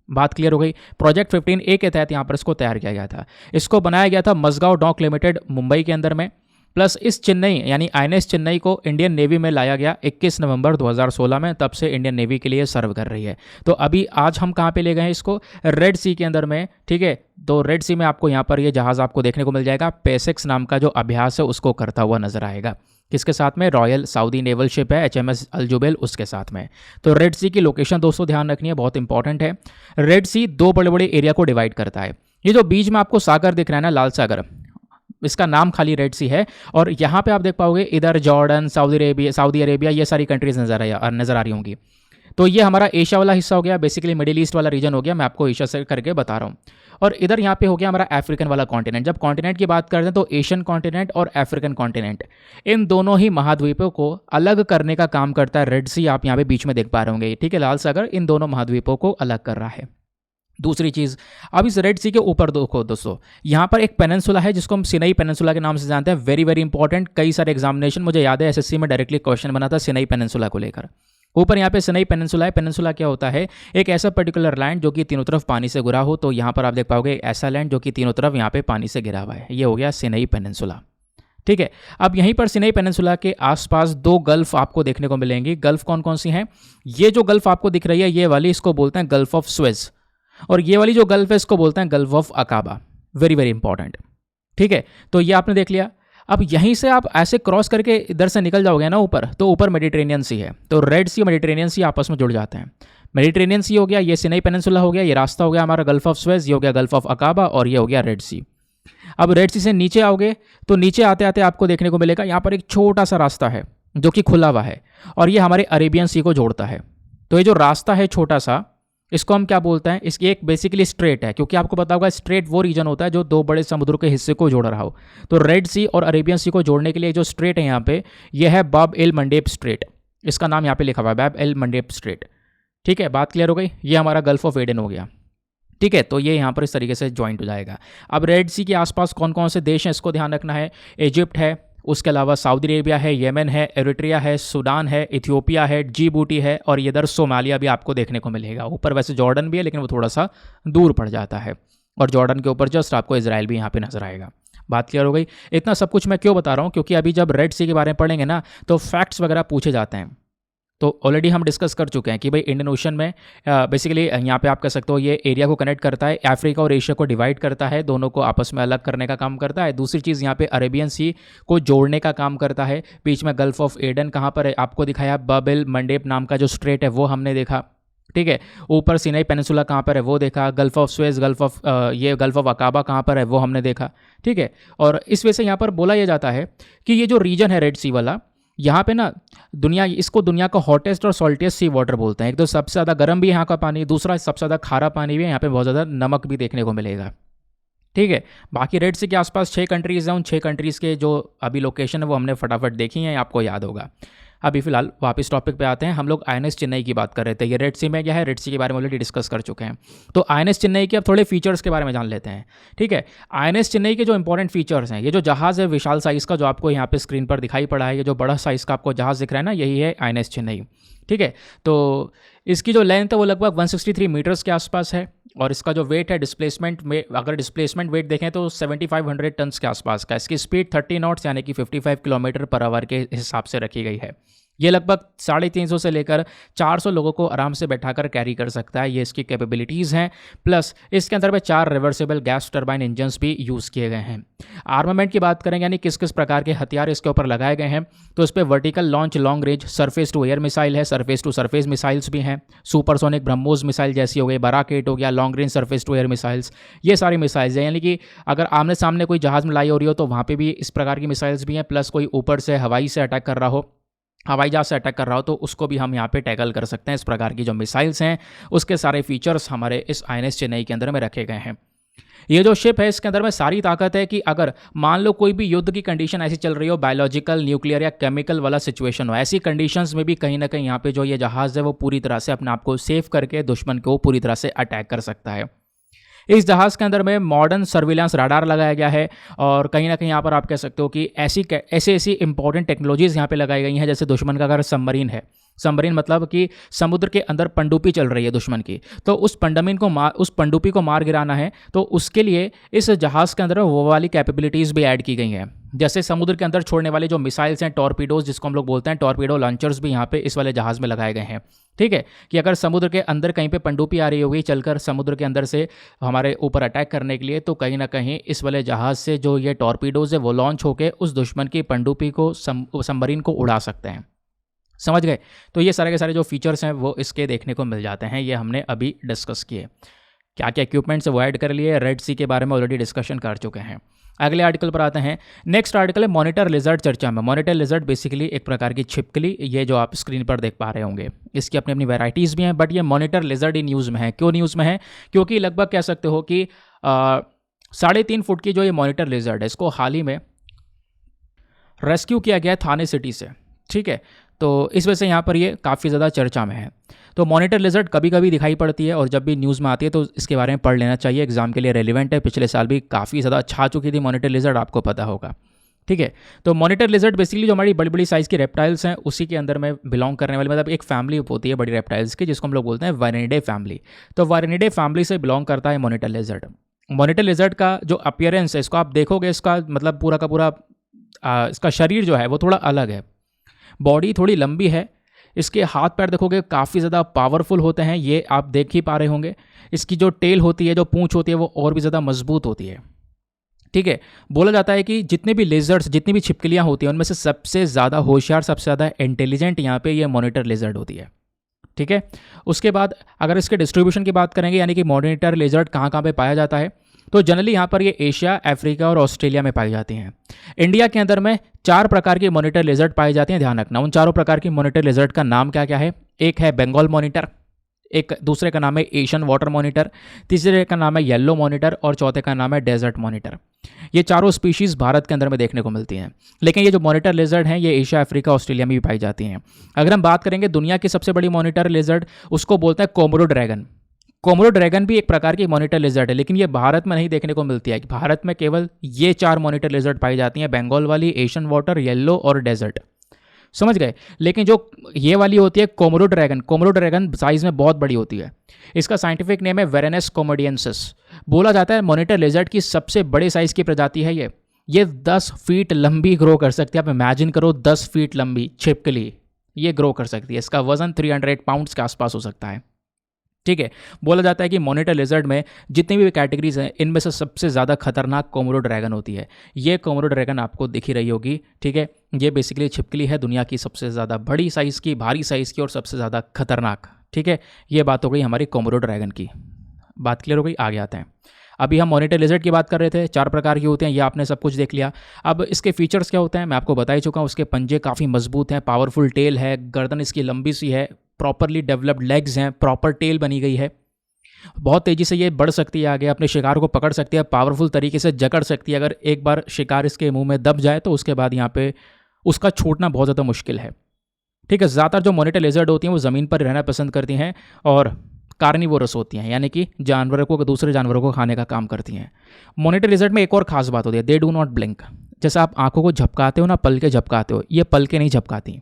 बात क्लियर हो गई। प्रोजेक्ट 15A के तहत यहाँ पर इसको तैयार किया गया था। इसको बनाया गया था मजगांव डॉक लिमिटेड मुंबई के अंदर में। प्लस इस चेन्नई यानी आईएनएस चेन्नई को इंडियन नेवी में लाया गया 21 नवंबर 2016 में। तब से इंडियन नेवी के लिए सर्व कर रही है। तो अभी आज हम कहाँ पे ले गए हैं इसको? रेड सी के अंदर में। ठीक है, तो रेड सी में आपको यहाँ पर ये जहाज़ आपको देखने को मिल जाएगा। पेसेक्स नाम का जो अभ्यास है उसको करता हुआ नजर आएगा। किसके साथ में? रॉयल सऊदी नेवल शिप है HMS अल जुबैल, उसके साथ में। तो रेड सी की लोकेशन दोस्तों ध्यान रखनी है, बहुत इंपॉर्टेंट है। रेड सी दो बड़े बड़े एरिया को डिवाइड करता है। ये जो बीच में आपको सागर दिख रहा है ना, लाल सागर, इसका नाम खाली रेड सी है। और यहाँ पे आप देख पाओगे इधर जॉर्डन, सऊदी अरेबिया, ये सारी कंट्रीज नजर आ रही होंगी। तो ये हमारा एशिया वाला हिस्सा हो गया, बेसिकली मिडिल ईस्ट वाला रीजन हो गया, मैं आपको एशिया से करके बता रहा हूँ। और इधर यहाँ पे हो गया हमारा अफ्रीकन वाला कॉन्टिनेंट। जब कॉन्टिनेंट की बात करते हैं तो एशियन कॉन्टिनेंट और अफ्रीकन कॉन्टिनेंट, इन दोनों ही महाद्वीपों को अलग करने का काम करता है रेड सी। आप यहाँ पे बीच में देख पा रहे होंगे, ठीक है, लाल सागर इन दोनों महाद्वीपों को अलग कर रहा है। दूसरी चीज़, अब इस रेड सी के ऊपर देखो दोस्तों, यहाँ पर एक पेनिनसुला है जिसको हम सिनाई पेनिनसुला के नाम से जानते हैं। वेरी वेरी इंपॉर्टेंट, कई सारे एग्जामिनेशन, मुझे याद है एसएससी में डायरेक्टली क्वेश्चन बना था सिनाई पेनिनसुला को लेकर। ऊपर यहाँ पे सिनाई पेनिनसुला है। पेनिनसुला क्या होता है? एक ऐसा पर्टिकुलर लैंड जो कि तीनों तरफ पानी से घिरा हो। तो यहाँ पर आप देख पाओगे ऐसा लैंड जो कि तीनों तरफ यहाँ पे पानी से घिरा हुआ है, ये हो गया सिनाई पेनिनसुला, ठीक है। अब यहीं पर सिनाई पेनिनसुला के आसपास दो गल्फ आपको देखने को मिलेंगी। गल्फ कौन कौन सी हैं? ये जो गल्फ आपको दिख रही है ये वाली, इसको बोलते हैं गल्फ ऑफ स्वेज, और ये वाली जो गल्फ है इसको बोलते हैं gulf of Aqaba. Very very important, ठीक है। तो ये आपने देख लिया। अब यहीं से आप ऐसे क्रॉस करके इधर से निकल जाओगे ना ऊपर, तो ऊपर मेडिटेरेनियन सी है। तो रेड सी और मेडिटेरेनियन सी आपस में जुड़ जाते हैं। मेडिटेरेनियन सी हो गया, ये सिनाई पेनिनसुला हो गया, ये रास्ता हो गया हमारा गल्फ ऑफ स्वेज, ये हो गया गल्फ ऑफ अकाबा, और ये हो गया रेड सी। अब रेड सी से नीचे आओगे तो नीचे आते आते आपको देखने को मिलेगा यहाँ पर एक छोटा सा रास्ता है जो कि खुला हुआ है, और ये हमारे अरेबियन सी को जोड़ता है। तो ये जो रास्ता है छोटा सा, इसको हम क्या बोलते हैं? इसकी एक बेसिकली स्ट्रेट है, क्योंकि आपको पता होगा स्ट्रेट वो रीजन होता है जो दो बड़े समुद्र के हिस्से को जोड़ रहा हो। तो रेड सी और अरेबियन सी को जोड़ने के लिए जो स्ट्रेट है यहाँ पे, यह है बाब एल मंडेब स्ट्रेट। इसका नाम यहाँ पे लिखा हुआ है, बाब एल मंडेब स्ट्रेट, ठीक है। बात क्लियर हो गई? ये हमारा गल्फ ऑफ एडन हो गया, ठीक है। तो ये यहाँ पर इस तरीके से ज्वाइंट हो जाएगा। अब रेड सी के आसपास कौन कौन से देश हैं इसको ध्यान रखना है। इजिप्ट है, उसके अलावा सऊदी अरेबिया है, येमेन है, एरिट्रिया है, सूडान है, इथियोपिया है, जिबूटी है, और इधर सोमालिया भी आपको देखने को मिलेगा। ऊपर वैसे जॉर्डन भी है लेकिन वो थोड़ा सा दूर पड़ जाता है, और जॉर्डन के ऊपर जस्ट आपको इजराइल भी यहाँ पे नजर आएगा। बात क्लियर हो गई? इतना सब कुछ मैं क्यों बता रहा हूँ? क्योंकि अभी जब रेड सी के बारे में पढ़ेंगे ना तो फैक्ट्स वगैरह पूछे जाते हैं। तो ऑलरेडी हम डिस्कस कर चुके हैं कि भाई इंडियन ओशन में बेसिकली यहाँ पे आप कह सकते हो ये एरिया को कनेक्ट करता है, अफ्रीका और एशिया को डिवाइड करता है, दोनों को आपस में अलग करने का काम करता है। दूसरी चीज़ यहाँ पे अरेबियन सी को जोड़ने का काम करता है। बीच में गल्फ ऑफ एडन कहाँ पर है आपको दिखाया, बाब एल मंडेब नाम का जो स्ट्रेट है वो हमने देखा, ठीक है। ऊपर सिनाई पेनिनसुला कहाँ पर है वो देखा, gulf of Suez, gulf of Aqaba कहाँ पर है वो हमने देखा, ठीक है। और इस वजह से यहाँ पर बोला यह जाता है कि ये जो रीजन है रेड सी वाला, यहाँ पे ना इसको दुनिया का हॉटेस्ट और सॉल्टेस्ट सी वाटर बोलते हैं। एक तो सबसे ज़्यादा गर्म भी है यहाँ का पानी, दूसरा सबसे ज़्यादा खारा पानी भी है, यहाँ पे बहुत ज़्यादा नमक भी देखने को मिलेगा, ठीक है। बाकी रेड सी के आसपास 6 कंट्रीज़ हैं, उन 6 कंट्रीज़ के जो अभी लोकेशन है वो हमने फटाफट देखी हैं, आपको याद होगा। अभी फिलहाल वापस टॉपिक पे आते हैं। हम लोग आईएनएस चेन्नई की बात कर रहे थे। ये रेड सी में क्या है, रेड सी के बारे में ऑलरेडी डिस्कस कर चुके हैं। तो आईएनएस चेन्नई के अब थोड़े फीचर्स के बारे में जान लेते हैं, ठीक है। आईएनएस चेन्नई के जो इंपॉर्टेंट फीचर्स हैं, ये जो जहाज़ है विशाल साइज़ का जो आपको यहाँ पे स्क्रीन पर दिखाई पड़ा है, ये जो बड़ा साइज़ का आपको जहाज़ दिख रहा है ना, यही है आईएनएस चेन्नई, ठीक है। तो इसकी जो लेंथ है वो लगभग 163 मीटर्स के आसपास है, और इसका जो वेट है डिस्प्लेसमेंट में, अगर डिस्प्लेसमेंट वेट देखें तो 7500 टन्स के आसपास का। इसकी स्पीड 30 नॉट्स यानी कि 55 किलोमीटर पर आवर के हिसाब से रखी गई है। ये लगभग 350 से लेकर 400 लोगों को आराम से बैठाकर कैरी कर सकता है, ये इसकी कैपेबिलिटीज़ हैं। प्लस इसके अंदर में 4 रिवर्सिबल गैस टर्बाइन इंजन्स भी यूज़ किए गए हैं। आर्मामेंट की बात करेंगे यानी किस किस प्रकार के हथियार इसके ऊपर लगाए गए हैं, तो इस पर vertical launch long range surface to air missile है, सरफेस टू सरफेस मिसाइल्स भी हैं, सुपरसोनिक ब्रह्मोस मिसाइल जैसी हो गई, बराकेट हो गया, long range surface to air missiles, ये सारी मिसाइल्स हैं। यानी कि अगर आमने सामने कोई जहाज़ में लड़ाई हो रही हो तो वहाँ पर भी इस प्रकार की मिसाइल्स भी हैं। प्लस कोई ऊपर से हवाई से अटैक कर रहा हो, हवाई जहाज से अटैक कर रहा हो, तो उसको भी हम यहाँ पे टैकल कर सकते हैं। इस प्रकार की जो मिसाइल्स हैं उसके सारे फीचर्स हमारे इस आईएनएस चेन्नई के अंदर में रखे गए हैं। ये जो शिप है इसके अंदर में सारी ताकत है कि अगर मान लो कोई भी युद्ध की कंडीशन ऐसी चल रही हो, बायोलॉजिकल, न्यूक्लियर या केमिकल वाला सिचुएशन हो, ऐसी कंडीशंस में भी कहीं ना कहीं यहाँ पे जो ये जहाज़ है वो पूरी तरह से अपने आप को सेव करके दुश्मन को पूरी तरह से अटैक कर सकता है। इस जहाज़ के अंदर में मॉडर्न सर्विलांस राडार लगाया गया है, और कहीं ना कहीं यहाँ पर आप कह सकते हो कि ऐसी इंपॉर्टेंट टेक्नोलॉजीज़ यहाँ पे लगाई गई हैं। जैसे दुश्मन का अगर सबमरीन है, सबमरीन मतलब कि समुद्र के अंदर पनडुब्बी चल रही है दुश्मन की, तो उस पनडुब्बी को मार गिराना है, तो उसके लिए इस जहाज़ के अंदर वो वाली कैपेबिलिटीज़ भी ऐड की गई हैं। जैसे समुद्र के अंदर छोड़ने वाले जो मिसाइल्स हैं, टॉर्पीडोज जिसको हम लोग बोलते हैं, टॉर्पीडो लॉन्चर्स भी यहाँ पे इस वाले जहाज़ में लगाए गए हैं, ठीक है। कि अगर समुद्र के अंदर कहीं पे पनडुब्बी आ रही होगी चलकर समुद्र के अंदर से हमारे ऊपर अटैक करने के लिए, तो कहीं ना कहीं इस वाले जहाज़ से जो ये टॉर्पीडोज है वो लॉन्च होकर उस दुश्मन की पनडुब्बी को, सबमरीन को उड़ा सकते हैं। समझ गए? तो ये सारे के सारे जो फीचर्स हैं वो इसके देखने को मिल जाते हैं। ये हमने अभी डिस्कस किए। क्या क्या इक्विपमेंट्स वो ऐड कर लिए, रेड सी के बारे में ऑलरेडी डिस्कशन कर चुके हैं। अगले आर्टिकल पर आते हैं। नेक्स्ट आर्टिकल है मॉनिटर लिजर्ड चर्चा में। मॉनिटर लिजर्ड बेसिकली एक प्रकार की छिपकली, ये जो आप स्क्रीन पर देख पा रहे होंगे, इसकी अपनी अपनी वैराइटीज़ भी हैं, बट ये मॉनिटर लिजर्ड ही न्यूज़ में है। क्यों न्यूज़ में है? क्योंकि लगभग कह सकते हो कि 3.5 फुट की जो ये मॉनिटर लिजर्ड है, इसको हाल ही में रेस्क्यू किया गया है थाने सिटी से, ठीक है। तो इस वजह से यहाँ पर ये काफ़ी ज़्यादा चर्चा में है। तो मॉनिटर लिजर्ड कभी कभी दिखाई पड़ती है और जब भी न्यूज़ में आती है तो इसके बारे में पढ़ लेना चाहिए, एग्जाम के लिए रेलिवेंट है। पिछले साल भी काफ़ी ज़्यादा छा चुकी थी मॉनिटर लिजर्ड, आपको पता होगा, ठीक है। तो मॉनिटर लिजर्ड बेसिकली जो हमारी बड़ी बड़ी साइज़ की रेप्टाइल्स हैं उसी के अंदर में बिलोंग करने वाली, मतलब एक फैमिली होती है बड़ी रेप्टाइल्स की, जिसको हम लोग बोलते हैं वायरिनिडे फैमिली। तो वायरिनिडे फैमिली से बिलोंग करता है मॉनिटर लिजर्ड। मॉनिटर लिजर्ड का जो अपीयरेंस है, इसको आप देखोगे, इसका मतलब पूरा का पूरा इसका शरीर जो है वो थोड़ा अलग है। बॉडी थोड़ी लंबी है, इसके हाथ पैर देखोगे काफ़ी ज़्यादा पावरफुल होते हैं, ये आप देख ही पा रहे होंगे। इसकी जो टेल होती है, जो पूंछ होती है, वो और भी ज़्यादा मजबूत होती है, ठीक है। बोला जाता है कि जितने भी लेजर्ड्स, जितनी भी छिपकलियाँ होती हैं, उनमें से सबसे ज़्यादा होशियार, सबसे ज़्यादा इंटेलिजेंट यहाँ पे ये मॉनिटर लेजर्ड होती है, ठीक है। उसके बाद अगर इसके डिस्ट्रीब्यूशन की बात करेंगे, यानी कि मॉनिटर लेजर्ड कहाँ कहाँ पे पाया जाता है, तो जनरली यहाँ पर ये एशिया, अफ्रीका और ऑस्ट्रेलिया में पाई जाती हैं। इंडिया के अंदर में 4 प्रकार की मॉनिटर लेजर्ड पाई जाती हैं, ध्यान रखना। उन चारों प्रकार की मॉनिटर लेजर्ड का नाम क्या क्या है? एक है बंगाल मॉनिटर, एक दूसरे का नाम है एशियन वाटर मॉनिटर, तीसरे का नाम है येलो मॉनिटर और चौथे का नाम है डेजर्ट मॉनिटर। ये चारों स्पीशीज़ भारत के अंदर में देखने को मिलती हैं, लेकिन ये जो मॉनिटर लेजर्ड हैं ये एशिया, अफ्रीका, ऑस्ट्रेलिया में भी पाई जाती हैं। अगर हम बात करेंगे दुनिया की सबसे बड़ी मॉनिटर लेजर्ड, उसको बोलते हैं कोमोडो ड्रैगन। कोमोडो ड्रैगन भी एक प्रकार की मॉनिटर लिजर्ड है, लेकिन ये भारत में नहीं देखने को मिलती है। भारत में केवल ये 4 मॉनिटर लिजर्ड पाई जाती हैं, बंगाल वाली, एशियन वाटर, येलो और डेजर्ट, समझ गए। लेकिन जो ये वाली होती है कोमोडो ड्रैगन साइज में बहुत बड़ी होती है। इसका साइंटिफिक नेम है वेरेनस कोमोडियंसिस। बोला जाता है मॉनिटर लिजर्ड की सबसे बड़े साइज की प्रजाति है ये 10 फीट लंबी ग्रो कर सकती है। आप इमेजिन करो, 10 फीट लंबी छिपकली ये ग्रो कर सकती है। इसका वजन 300 पाउंड्स के आसपास हो सकता है, ठीक है। बोला जाता है कि मॉनिटर लिजर्ड में जितनी भी कैटेगरीज हैं, इनमें से सबसे ज़्यादा खतरनाक कोमोडो ड्रैगन होती है। ये कोमोडो ड्रैगन आपको दिख ही रही होगी, ठीक है। ये बेसिकली छिपकली है, दुनिया की सबसे ज़्यादा बड़ी साइज़ की, भारी साइज़ की और सबसे ज़्यादा खतरनाक, ठीक है। ये बात हो गई हमारी कोमोडो ड्रैगन की। बात क्लियर हो गई? आगे आते हैं। अभी हम मॉनिटर लिजर्ड की बात कर रहे थे, 4 प्रकार के होते हैं, ये आपने सब कुछ देख लिया। अब इसके फीचर्स क्या होते हैं मैं आपको बता ही चुका हूँ। उसके पंजे काफ़ी मजबूत हैं, पावरफुल टेल है, गर्दन इसकी लंबी सी है, प्रॉपरली डेवलप्ड लेग्स हैं, प्रॉपर टेल बनी गई है, बहुत तेज़ी से ये बढ़ सकती है आगे, अपने शिकार को पकड़ सकती है, पावरफुल तरीके से जकड़ सकती है। अगर एक बार शिकार इसके मुंह में दब जाए तो उसके बाद यहाँ पे उसका छूटना बहुत ज़्यादा मुश्किल है, ठीक है। ज़्यादातर जो मॉनिटर लेजर्ड होती हैं वो ज़मीन पर रहना पसंद करती हैं और कार्निवोरस होती हैं, यानी कि जानवरों को, दूसरे जानवरों को खाने का काम करती हैं। मॉनिटर लेजर्ड में एक और खास बात होती है, दे डू नॉट ब्लिंक। जैसा आप आंखों को झपकाते हो ना, पल के झपकाते हो, ये पल के नहीं झपकाती।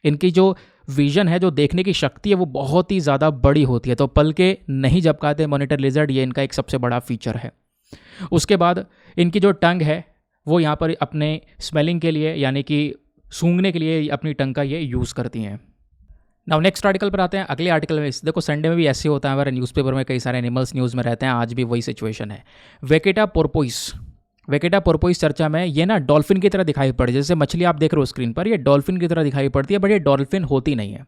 इनकी जो विजन है, जो देखने की शक्ति है, वो बहुत ही ज़्यादा बड़ी होती है, तो पल के नहीं झपकाते मॉनिटर लिजर्ड, ये इनका एक सबसे बड़ा फीचर है। उसके बाद इनकी जो टंग है वो यहाँ पर अपने स्मेलिंग के लिए, यानी कि सूंघने के लिए अपनी टंग का ये यूज़ करती हैं। नाउ नेक्स्ट आर्टिकल पर आते हैं। अगले आर्टिकल में देखो, संडे में भी ऐसे होता है, हमारे न्यूज़पेपर में कई सारे एनिमल्स न्यूज़ में रहते हैं, आज भी वही सिचुएशन है। वेकेटा पोर्पोइस चर्चा में। ये ना डॉल्फिन की तरह दिखाई पड़ती है, जैसे मछली आप देख रहे हो स्क्रीन पर, ये डॉल्फिन की तरह दिखाई पड़ती है, बट ये डॉल्फिन होती नहीं है।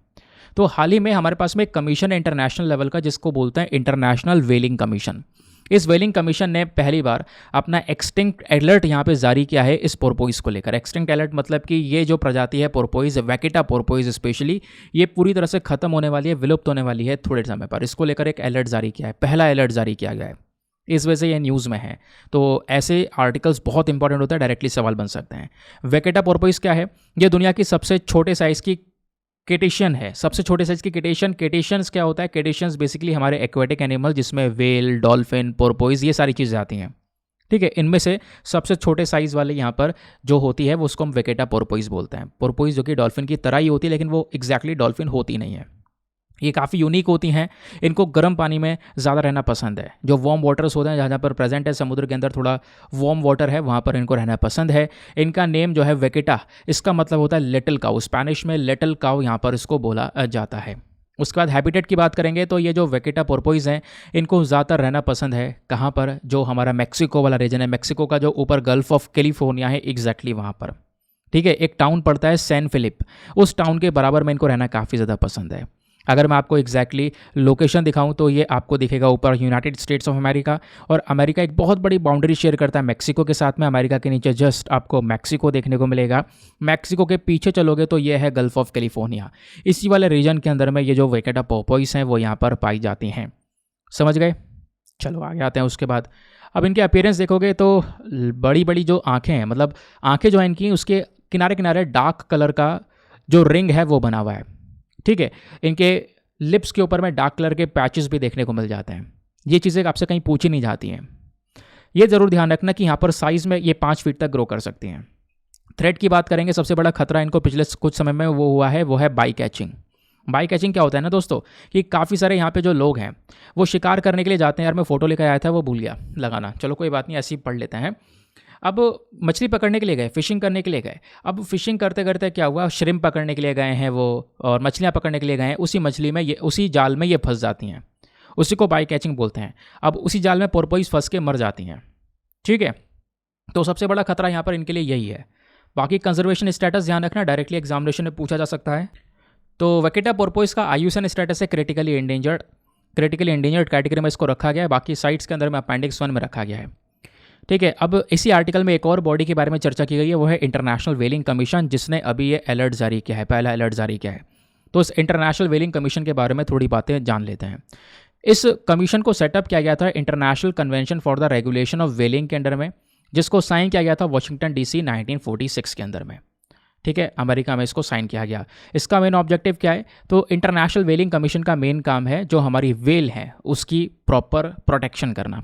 तो हाल ही में हमारे पास में एक कमीशन है इंटरनेशनल लेवल का, जिसको बोलते हैं इंटरनेशनल व्हेलिंग कमीशन। इस व्हेलिंग कमीशन ने पहली बार अपना एक्सटिंक्ट अलर्ट यहाँ पे जारी किया है इस पोर्पोइस को लेकर। एक्सटिंक्ट अलर्ट मतलब कि ये जो प्रजाति है पोर्पोइस, वेकेटा पोर्पोइस स्पेशली, ये पूरी तरह से खत्म होने वाली है, विलुप्त होने वाली है थोड़े समय पर। इसको लेकर एक अलर्ट जारी किया है, पहला अलर्ट जारी किया गया है, इस वजह से ये न्यूज़ में है। तो ऐसे आर्टिकल्स बहुत इंपॉर्टेंट होता है, डायरेक्टली सवाल बन सकते हैं। वेकेटा पोर्पोइस क्या है? ये दुनिया की सबसे छोटे साइज़ की केटेशियन है, सबसे छोटे साइज़ की केटेशियन। केटेशियंस क्या होता है? केटेशियंस बेसिकली हमारे एक्वेटिक एनिमल, जिसमें वेल, डॉल्फिन, पोर्पोइस, ये सारी चीज़ें आती हैं, ठीक है। इनमें से सबसे छोटे साइज़ वाले यहाँ पर जो होती है वो उसको हम वेकेटा पोर्पोइस बोलते हैं। पोर्पोइस जो कि डॉल्फिन की तरह ही होती है, लेकिन वो एग्जैक्टली डॉल्फिन होती नहीं है। ये काफ़ी यूनिक होती हैं, इनको गर्म पानी में ज़्यादा रहना पसंद है। जो वार्म वाटर्स होते हैं, जहाँ पर प्रेजेंट है, समुद्र के अंदर थोड़ा वार्म वाटर है, वहाँ पर इनको रहना पसंद है। इनका नेम जो है वेकेटा, इसका मतलब होता है लिटिल काउ, स्पेनिश में लिटिल काउ यहाँ पर इसको बोला जाता है। उसके बाद हैबिटेट की बात करेंगे तो ये जो वेकेटा पोर्पोइस हैं, इनको ज़्यादातर रहना पसंद है कहाँ पर? जो हमारा मैक्सिको वाला रीजन है, मैक्सिको का जो ऊपर गल्फ ऑफ कैलिफोर्निया है, एग्जैक्टली वहाँ पर, ठीक है। एक टाउन पड़ता है सैन फिलिप, उस टाउन के बराबर में इनको रहना काफ़ी ज़्यादा पसंद है। अगर मैं आपको एग्जैक्टली लोकेशन दिखाऊं तो ये आपको दिखेगा ऊपर यूनाइटेड स्टेट्स ऑफ अमेरिका, और अमेरिका एक बहुत बड़ी बाउंड्री शेयर करता है मैक्सिको के साथ में। अमेरिका के नीचे जस्ट आपको मैक्सिको देखने को मिलेगा। मैक्सिको के पीछे चलोगे तो ये है गल्फ ऑफ कैलिफोर्निया। इसी वाले रीजन के अंदर में ये जो वेकेटा पोर्पोइस हैं वो यहाँ पर पाई जाती हैं। समझ गए? चलो आगे आते हैं। उसके बाद अब इनके अपीयरेंस देखोगे तो बड़ी बड़ी जो आँखें हैं, मतलब आँखें जो हैं इनकी, उसके किनारे किनारे डार्क कलर का जो रिंग है वो बना हुआ है। ठीक है, इनके लिप्स के ऊपर में डार्क कलर के पैचेस भी देखने को मिल जाते हैं। ये चीज़ें आपसे कहीं पूछी नहीं जाती हैं। ये ज़रूर ध्यान रखना कि यहाँ पर साइज़ में ये 5 फीट तक ग्रो कर सकती हैं। थ्रेट की बात करेंगे, सबसे बड़ा खतरा इनको पिछले कुछ समय में वो हुआ है, वो है बाई कैचिंग। बाई कैचिंग क्या होता है ना दोस्तों, कि काफ़ी सारे यहाँ पे जो लोग हैं वो शिकार करने के लिए जाते हैं। यार मैं फ़ोटो लेकर आया था, वो भूल गया लगाना, चलो कोई बात नहीं, ऐसे ही पढ़ लेते हैं। अब मछली पकड़ने के लिए गए, फिशिंग करने के लिए गए। अब फिशिंग करते करते क्या हुआ, श्रिम्प पकड़ने के लिए गए हैं वो, और मछलियाँ पकड़ने के लिए गए हैं। उसी मछली में ये, उसी जाल में ये फंस जाती हैं। उसी को बाई कैचिंग बोलते हैं। अब उसी जाल में पोर्पोइस फंस के मर जाती हैं। ठीक है, तो सबसे बड़ा खतरा यहाँ पर इनके लिए यही है। बाकी कंजर्वेशन स्टेटस ध्यान रखना, डायरेक्टली एग्जामिनेशन में पूछा जा सकता है। तो वेकेटा पोर्पोइस का आईयूसीएन स्टेटस है critically endangered. Critically endangered category में इसको रखा गया है। बाकी साइट्स के अंदर में अपेंडिक्स 1 में रखा गया है। ठीक है, अब इसी आर्टिकल में एक और बॉडी के बारे में चर्चा की गई है, वो है इंटरनेशनल व्हेलिंग कमीशन, जिसने अभी ये अलर्ट जारी किया है, पहला अलर्ट जारी किया है। तो इस इंटरनेशनल व्हेलिंग कमीशन के बारे में थोड़ी बातें जान लेते हैं। इस कमीशन को सेटअप किया गया था international convention for the regulation of व्हेलिंग के अंडर में, जिसको साइन किया गया था वाशिंगटन डीसी 1946 के अंदर में। ठीक है, अमेरिका में इसको साइन किया गया। इसका मेन ऑब्जेक्टिव क्या है, तो इंटरनेशनल व्हेलिंग कमीशन का मेन काम है जो हमारी व्हेल है उसकी प्रॉपर प्रोटेक्शन करना।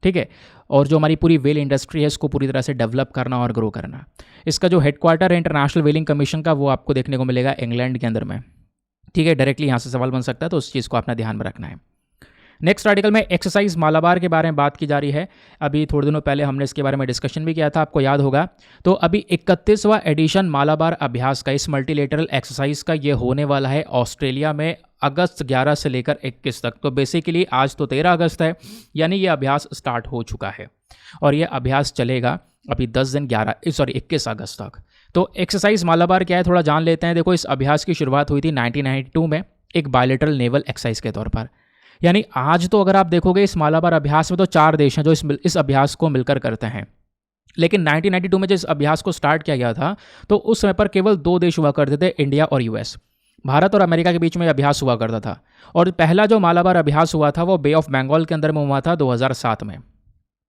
ठीक है, और जो हमारी पूरी व्हेल इंडस्ट्री है इसको पूरी तरह से डेवलप करना और ग्रो करना। इसका जो हेडक्वार्टर है इंटरनेशनल व्हेलिंग कमीशन का, वो आपको देखने को मिलेगा इंग्लैंड के अंदर में। ठीक है, डायरेक्टली यहाँ से सवाल बन सकता है, तो उस चीज़ को अपना ध्यान में रखना है। नेक्स्ट आर्टिकल में एक्सरसाइज मालाबार के बारे में बात की जा रही है। अभी थोड़े दिनों पहले हमने इसके बारे में डिस्कशन भी किया था, आपको याद होगा। तो अभी 31वां एडिशन मालाबार अभ्यास का, इस मल्टीलेटरल एक्सरसाइज का, ये होने वाला है ऑस्ट्रेलिया में अगस्त 11 से लेकर 21 तक। तो बेसिकली आज तो 13 अगस्त है, यानी ये अभ्यास स्टार्ट हो चुका है और ये अभ्यास चलेगा अभी 10 दिन 21 अगस्त तक। तो एक्सरसाइज मालाबार क्या है थोड़ा जान लेते हैं। देखो, इस अभ्यास की शुरुआत हुई थी 1992 में एक बायलैटरल नेवल एक्सरसाइज के तौर पर। यानी आज तो अगर आप देखोगे इस मालाबार अभ्यास में तो 4 देश हैं जो इस अभ्यास को मिलकर करते हैं। लेकिन 1992 में जिस अभ्यास को स्टार्ट किया गया था तो उस समय पर केवल 2 देश हुआ करते थे, इंडिया और यूएस। भारत और अमेरिका के बीच में अभ्यास हुआ करता था। और पहला जो मालाबार अभ्यास हुआ था वो बे ऑफ बंगाल के अंदर में हुआ था 2007 में।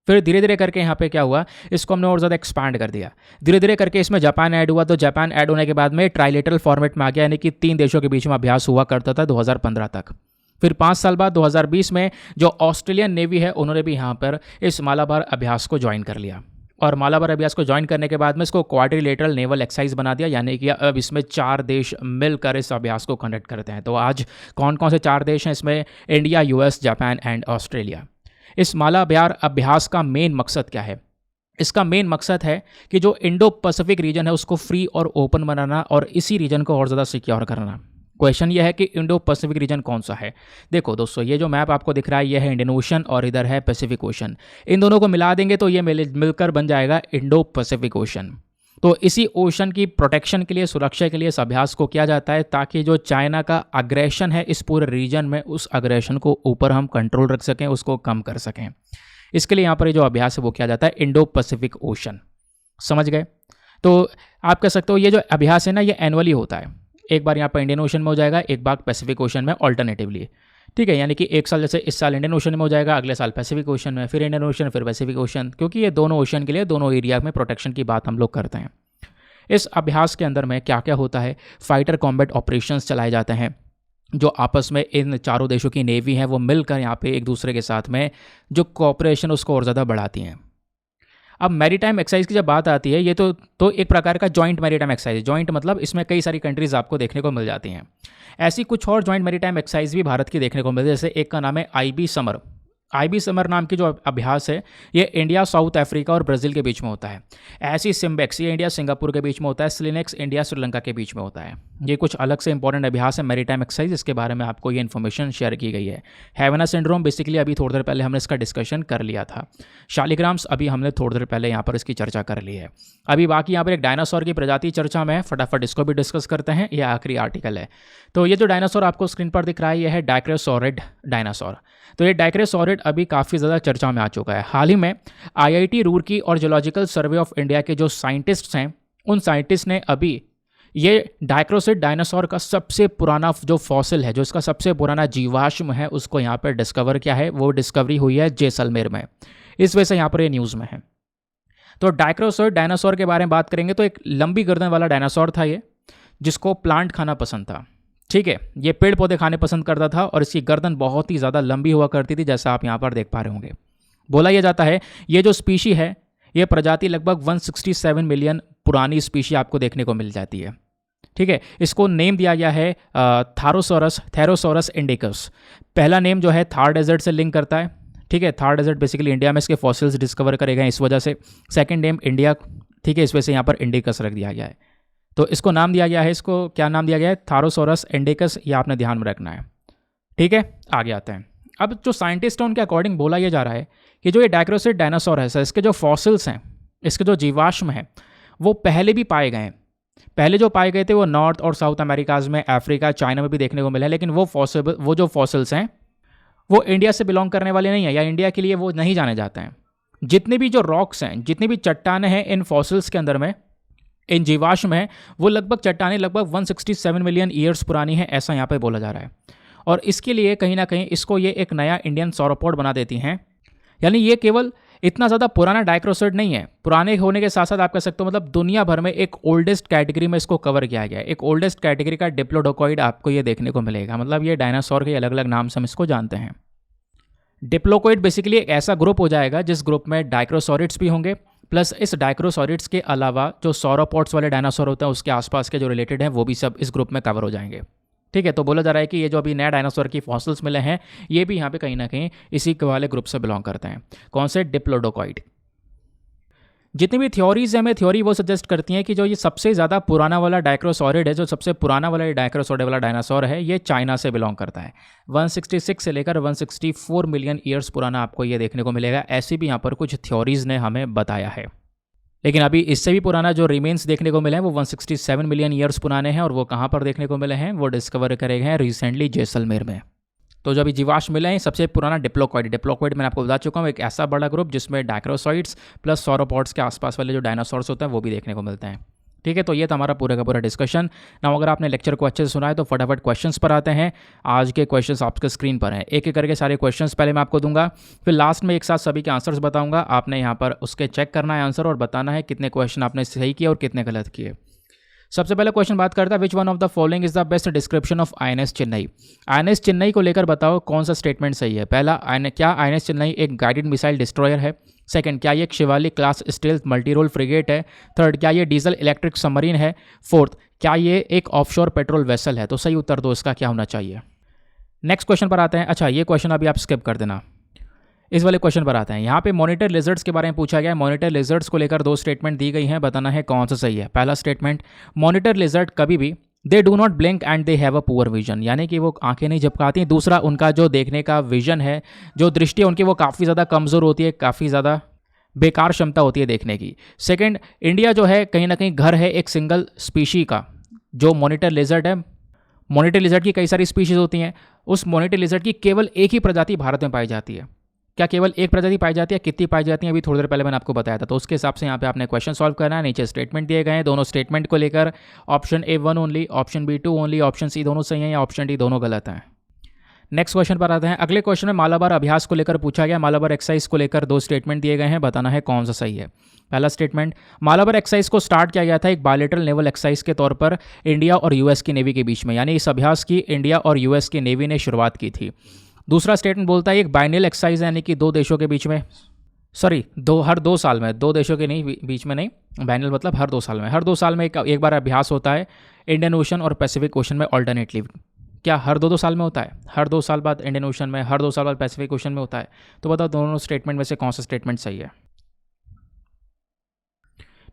फिर धीरे धीरे करके यहाँ पे क्या हुआ, इसको हमने और ज़्यादा एक्सपैंड कर दिया। धीरे धीरे करके इसमें जापान ऐड हुआ, तो जापान ऐड होने के बाद में ट्राइलेटरल फॉर्मेट में आ गया, यानी कि 3 देशों के बीच में अभ्यास हुआ करता था 2015 तक। फिर 5 साल बाद 2020 में जो ऑस्ट्रेलियन नेवी है उन्होंने भी यहाँ पर इस मालाबार अभ्यास को ज्वाइन कर लिया। और मालाबार अभ्यास को ज्वाइन करने के बाद में इसको क्वाड्रिलेटरल नेवल एक्सरसाइज बना दिया, यानी कि अब इसमें 4 देश मिलकर इस अभ्यास को कंडक्ट करते हैं। तो आज कौन कौन से 4 देश हैं इसमें, India, US, Japan and Australia. इस मालाबार अभ्यास का मेन मकसद क्या है, इसका मेन मकसद है कि जो इंडो पैसिफिक रीजन है उसको फ्री और ओपन बनाना और इसी रीजन को और ज़्यादा सिक्योर करना। क्वेश्चन ये है कि इंडो पैसिफिक रीजन कौन सा है। देखो दोस्तों, ये जो मैप आपको दिख रहा है ये है इंडियन ओशन और इधर है पैसिफिक ओशन। इन दोनों को मिला देंगे तो ये मिलकर बन जाएगा इंडो पैसिफिक ओशन। तो इसी ओशन की प्रोटेक्शन के लिए, सुरक्षा के लिए इस अभ्यास को किया जाता है, ताकि जो चाइना का अग्रेशन है इस पूरे रीजन में, उस अग्रेशन को ऊपर हम कंट्रोल रख सकें, उसको कम कर सकें। इसके लिए यहाँ पर जो अभ्यास है वो किया जाता है इंडो पैसिफिक ओशन। समझ गए? तो आप कह सकते हो ये जो अभ्यास है ना ये एनुअली होता है। एक बार यहाँ पर इंडियन ओशन में हो जाएगा, एक बार पैसिफिक ओशन में ऑल्टरनेटिवली। ठीक है, यानी कि एक साल जैसे इस साल इंडियन ओशन में हो जाएगा, अगले साल पैसिफिक ओशन में, फिर इंडियन ओशन, फिर पैसिफिक ओशन, क्योंकि ये दोनों ओशन के लिए, दोनों एरिया में प्रोटेक्शन की बात हम लोग करते हैं। इस अभ्यास के अंदर में क्या क्या होता है, फाइटर कॉम्बैट ऑपरेशंस चलाए जाते हैं, जो आपस में इन चारों देशों की नेवी है वो मिलकर यहाँ पे एक दूसरे के साथ में जो कोऑपरेशन उसको और ज़्यादा बढ़ाती हैं। अब मैरीटाइम एक्सरसाइज की जब बात आती है, ये तो एक प्रकार का जॉइंट मैरीटाइम एक्सरसाइज। जॉइंट मतलब इसमें कई सारी कंट्रीज आपको देखने को मिल जाती हैं। ऐसी कुछ और जॉइंट मैरीटाइम एक्सरसाइज भी भारत की देखने को मिलती है, जैसे एक का नाम है IB समर। IBSMR नाम की जो अभ्यास है ये इंडिया, साउथ अफ्रीका और ब्राज़ील के बीच में होता है। ऐसी सिम्बेक्स ये इंडिया सिंगापुर के बीच में होता है। स्लिनेक्स इंडिया श्रीलंका के बीच में होता है। ये कुछ अलग से इंपॉर्टेंट अभ्यास है मैरीटाइम एक्सरसाइज, इसके बारे में आपको ये इन्फॉर्मेशन शेयर की गई है। हैवाना सिंड्रोम बेसिकली अभी थोड़ी देर पहले हमने इसका डिस्कशन कर लिया था। शालिग्राम्स अभी हमने थोड़ी देर पहले यहाँ पर इसकी चर्चा कर ली है। अभी बाकी यहाँ पर एक डायनासोर की प्रजाति चर्चा में है, फटाफट इसको भी डिस्कस करते हैं। ये आखिरी आर्टिकल है। तो ये जो डायनासोर आपको स्क्रीन पर दिख रहा है, यह है डायक्रोसॉरिड डायनासोर। तो ये डायक्रोसॉरिड अभी काफ़ी ज़्यादा चर्चा में आ चुका है। हाल ही में IIT रूरकी और जियोलॉजिकल सर्वे ऑफ इंडिया के जो साइंटिस्ट्स हैं, उन साइंटिस्ट ने अभी ये डायक्रोसॉरिड डायनासोर का सबसे पुराना जो फॉसिल है, जो इसका सबसे पुराना जीवाश्म है, उसको यहाँ पर डिस्कवर किया है। वो डिस्कवरी हुई है जैसलमेर में, इस वजह से यहाँ पर ये न्यूज़ में है। तो डायक्रोसॉरिड डायनासोर के बारे में बात करेंगे तो एक लंबी गर्दन वाला डायनासोर था ये, जिसको प्लांट खाना पसंद था। ठीक है, ये पेड़ पौधे खाने पसंद करता था और इसकी गर्दन बहुत ही ज़्यादा लंबी हुआ करती थी, जैसा आप यहाँ पर देख पा रहे होंगे। बोला यह जाता है ये जो स्पीशी है, ये प्रजाति लगभग 167 मिलियन पुरानी स्पीशी आपको देखने को मिल जाती है। ठीक है, इसको नेम दिया गया है थेरोसोरस इंडिकस। पहला नेम जो है थार डेजर्ट से लिंक करता है। ठीक है, थार डेजर्ट बेसिकली इंडिया में इसके फॉसिल्स डिस्कवर करे गए इस वजह से। सेकेंड नेम इंडिया, ठीक है, इस वजह से यहाँ पर इंडिकस रख दिया गया है। तो इसको नाम दिया गया है, इसको क्या नाम दिया गया है? थारोसोरस इंडिकस, ये आपने ध्यान में रखना है। ठीक है, आगे आते हैं। अब जो साइंटिस्ट हैं उनके अकॉर्डिंग बोला यह जा रहा है कि जो ये डायक्रोसॉरिड डायनासोर है, इसके जो फॉसिल्स हैं, इसके जो जीवाश्म हैं, वो पहले भी पाए गए हैं। पहले जो पाए गए थे वो नॉर्थ और साउथ अमेरिकाज में, अफ्रीका, चाइना में भी देखने को मिले हैं। लेकिन वो जो फॉसिल्स हैं वो इंडिया से बिलोंग करने वाले नहीं है, या इंडिया के लिए वो नहीं जाने जाते हैं। जितने भी जो रॉक्स हैं, जितनी भी चट्टानें हैं इन फॉसिल्स के अंदर में, इन जीवाश्म है, वो लगभग चट्टानें लगभग 167 मिलियन ईयर्स पुरानी है, ऐसा यहाँ पे बोला जा रहा है। और इसके लिए कहीं ना कहीं इसको ये एक नया इंडियन सौरोपोड बना देती हैं। यानी ये केवल इतना ज़्यादा पुराना डायक्रोसॉरिड नहीं है, पुराने होने के साथ साथ आप कह सकते हो मतलब दुनिया भर में एक ओल्डेस्ट कैटेगरी में इसको कवर किया गया है। एक ओल्डेस्ट कैटेगरी का डिप्लोडोकॉइड आपको ये देखने को मिलेगा। मतलब ये डायनासोर के अलग अलग नाम से हम इसको जानते हैं। डिप्लोकॉइड बेसिकली एक ऐसा ग्रुप हो जाएगा जिस ग्रुप में डायक्रोसॉरिड्स भी होंगे, प्लस इस डायक्रोसॉरिड्स के अलावा जो सौरोपोड्स वाले डायनासोर होते हैं उसके आसपास के जो रिलेटेड हैं वो भी सब इस ग्रुप में कवर हो जाएंगे। ठीक है, तो बोला जा रहा है कि ये जो अभी नया डायनासोर की फॉसिल्स मिले हैं ये भी यहाँ पे कहीं ना कहीं इसी वाले ग्रुप से बिलोंग करते हैं। कौन से? डिप्लोडोकॉइड। जितनी भी थ्योरीज हैं, हमें थ्योरी वो सजेस्ट करती हैं कि जो ये सबसे ज़्यादा पुराना वाला डायक्रोसॉरिड है, जो सबसे पुराना वाला डायक्रोसॉरिड वाला डायनासोर है, ये चाइना से बिलोंग करता है। 166 से लेकर 164 मिलियन ईयर्स पुराना आपको ये देखने को मिलेगा। ऐसी भी यहाँ पर कुछ थ्योरीज ने हमें बताया है। लेकिन अभी इससे भी पुराना जो रिमेन्स देखने को मिले हैं वो 167 मिलियन ईयर्स पुराने हैं। और वो कहाँ पर देखने को मिले हैं? वो डिस्कवर करे गए हैं रिसेंटली जैसलमेर में। तो जो अभी जीवाश्म मिले हैं सबसे पुराना डिप्लोकॉइड मैंने आपको बता चुका हूँ, एक ऐसा बड़ा ग्रुप जिसमें डायक्रोसॉइड्स प्लस सौरोपोड्स के आसपास वाले जो डायनासोर्स होते हैं वो भी देखने को मिलते हैं। ठीक है, तो ये था हमारा पूरा का पूरा डिस्कशन। ना अगर आपने लेक्चर को अच्छे से सुना है तो फटाफट क्वेश्चंस पर आते हैं। आज के क्वेश्चंस आपके स्क्रीन पर हैं, एक एक करके सारे क्वेश्चंस पहले मैं आपको दूंगा, फिर लास्ट में एक साथ सभी के आंसर्स बताऊंगा। आपने यहाँ पर उसके चेक करना है आंसर और बताना है कितने क्वेश्चन आपने सही किए और कितने गलत किए। सबसे पहले क्वेश्चन बात करता है, which one of the following is the best description of INS Chennai. INS Chennai को लेकर बताओ कौन सा स्टेटमेंट सही है। पहला, क्या INS चेन्नई एक गाइडेड मिसाइल डिस्ट्रॉयर है? सेकंड, क्या ये एक Shivalik class stealth multi role frigate है? थर्ड, क्या ये डीजल इलेक्ट्रिक सबमरीन है? फोर्थ, क्या ये एक ऑफशोर पेट्रोल वेसल है? तो सही उत्तर दो इसका क्या होना चाहिए। नेक्स्ट क्वेश्चन पर आते हैं। अच्छा, ये क्वेश्चन अभी आप स्किप कर देना, इस वाले क्वेश्चन पर आते हैं। यहाँ पे मॉनिटर लिजर्ड्स के बारे में पूछा गया है। मॉनिटर लिजर्ड्स को लेकर 2 स्टेटमेंट दी गई हैं, बताना है कौन सा सही है। पहला स्टेटमेंट, मॉनिटर लिजर्ड कभी भी they do not blink and they have a poor vision, यानी कि वो आंखें नहीं झपकाती। दूसरा, उनका जो देखने का विजन है, जो दृष्टि है उनकी, वो काफ़ी ज़्यादा कमज़ोर होती है, काफ़ी ज़्यादा बेकार क्षमता होती है देखने की। सेकेंड, इंडिया जो है कहीं ना कहीं घर है एक सिंगल स्पीशी का, जो मॉनिटर लिजर्ड है। मॉनिटर लिजर्ड की कई सारी स्पीशीज़ होती हैं, उस मॉनिटर लिजर्ड की केवल एक ही प्रजाति भारत में पाई जाती है। क्या केवल एक प्रजाति पाई जाती है? कितनी पाई जाती है अभी थोड़ी देर पहले मैंने आपको बताया था। तो उसके हिसाब से यहाँ पे आपने क्वेश्चन सॉल्व करना है। नीचे स्टेटमेंट दिए गए हैं, दोनों स्टेटमेंट को लेकर option A 1 only, option B 2 only, option C दोनों सही हैं या ऑप्शन D दोनों गलत हैं। नेक्स्ट क्वेश्चन पर आते हैं। अगले क्वेश्चन में मालाबार अभ्यास को लेकर पूछा गया। मालाबार एक्सरसाइज को लेकर 2 स्टेटमेंट दिए गए हैं, बताना है कौन सा सही है। पहला स्टेटमेंट, मालाबार एक्सरसाइज को स्टार्ट किया गया था एक बायलैटरल नेवल एक्सरसाइज के तौर पर इंडिया और US की नेवी के बीच में, यानी इस अभ्यास की इंडिया और US की नेवी ने शुरुआत की थी। दूसरा स्टेटमेंट बोलता है एक बाइनल एक्सरसाइज है, यानी कि 2 देशों के बीच में, हर 2 साल में, 2 देशों के नहीं बीच में नहीं, बाइनल मतलब हर 2 साल में, हर 2 साल में एक बार अभ्यास होता है इंडियन ओशन और पैसिफिक ओशन में ऑल्टरनेटली। क्या हर 2-2 साल में होता है? हर 2 साल बाद इंडियन ओशन में, हर 2 साल बाद पैसिफिक ओशन में होता है। तो बताओ दोनों स्टेटमेंट में से कौन सा स्टेटमेंट सही है?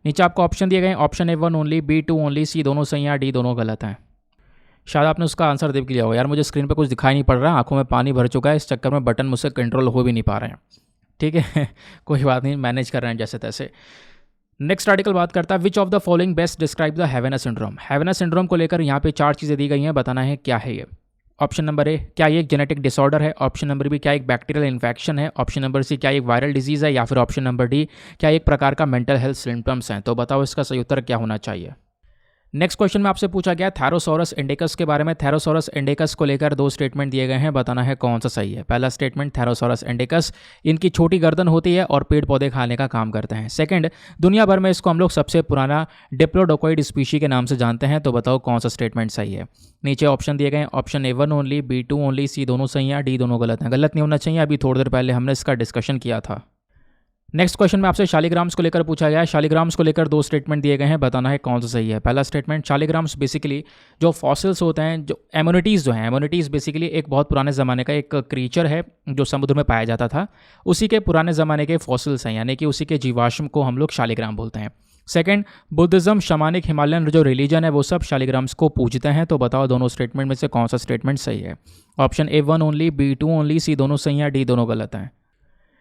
नीचे आपको ऑप्शन दिए गए, option A1 only, B2 only, C दोनों सही हैं, D दोनों गलत हैं। शायद आपने उसका आंसर देख लिया होगा। यार मुझे स्क्रीन पे कुछ दिखाई नहीं पड़ रहा, आंखों में पानी भर चुका है, इस चक्कर में बटन मुझसे कंट्रोल हो भी नहीं पा रहे हैं। ठीक है कोई बात नहीं, मैनेज कर रहे हैं जैसे तैसे। नेक्स्ट आर्टिकल बात करता है which of the following best describe the havener syndrome. Havener syndrome को लेकर यहाँ पे 4 चीज़ें दी गई हैं, बताना है क्या है ये। ऑप्शन नंबर ए, क्या ये एक जेनेटिक डिसऑर्डर है? ऑप्शन नंबर बी, क्या एक बैक्टीरियल इन्फेक्शन है? ऑप्शन नंबर सी, क्या एक वायरल डिजीज़ है? या फिर ऑप्शन नंबर डी, क्या एक प्रकार का मेंटल हेल्थ सिम्टम्स हैं? तो बताओ इसका सही उत्तर क्या होना चाहिए। नेक्स्ट क्वेश्चन में आपसे पूछा गया थैरोसॉरस इंडिकस के बारे में। थैरोसॉरस इंडिकस को लेकर 2 स्टेटमेंट दिए गए हैं, बताना है कौन सा सही है। पहला स्टेटमेंट, थैरोसॉरस इंडिकस इनकी छोटी गर्दन होती है और पेड़ पौधे खाने का काम करते हैं। सेकंड, दुनिया भर में इसको हम लोग सबसे पुराना डिप्लोडोकोइड स्पीशी के नाम से जानते हैं। तो बताओ कौन सा स्टेटमेंट सही है। नीचे ऑप्शन दिए गए, option A1 only, B2 only, C दोनों सही हैं, D दोनों गलत हैं। गलत नहीं होना चाहिए, अभी थोड़ी देर पहले हमने इसका डिस्कशन किया था। नेक्स्ट क्वेश्चन में आपसे शालिग्राम्स को लेकर पूछा गया है। शालिग्राम्स को लेकर 2 स्टेटमेंट दिए गए हैं, बताना है कौन सा सही है। पहला स्टेटमेंट, शालिग्राम्स बेसिकली जो फॉसिल्स होते हैं, जो एमोनिटीज़ जो हैं, एमोनिटीज़ बेसिकली एक बहुत पुराने ज़माने का एक क्रीचर है जो समुद्र में पाया जाता था, उसी के पुराने ज़माने के फॉसिल्स हैं, यानी कि उसी के जीवाश्म को हम लोग शालिग्राम बोलते हैं। सेकंड, बुद्धिज़्म, शमानिक, हिमालयन जो रिलीजन है वो सब शालिग्राम्स को पूजते हैं। तो बताओ दोनों स्टेटमेंट में से कौन सा स्टेटमेंट सही है। Option A1 only, B2 only, C दोनों सही हैं, D दोनों गलत हैं।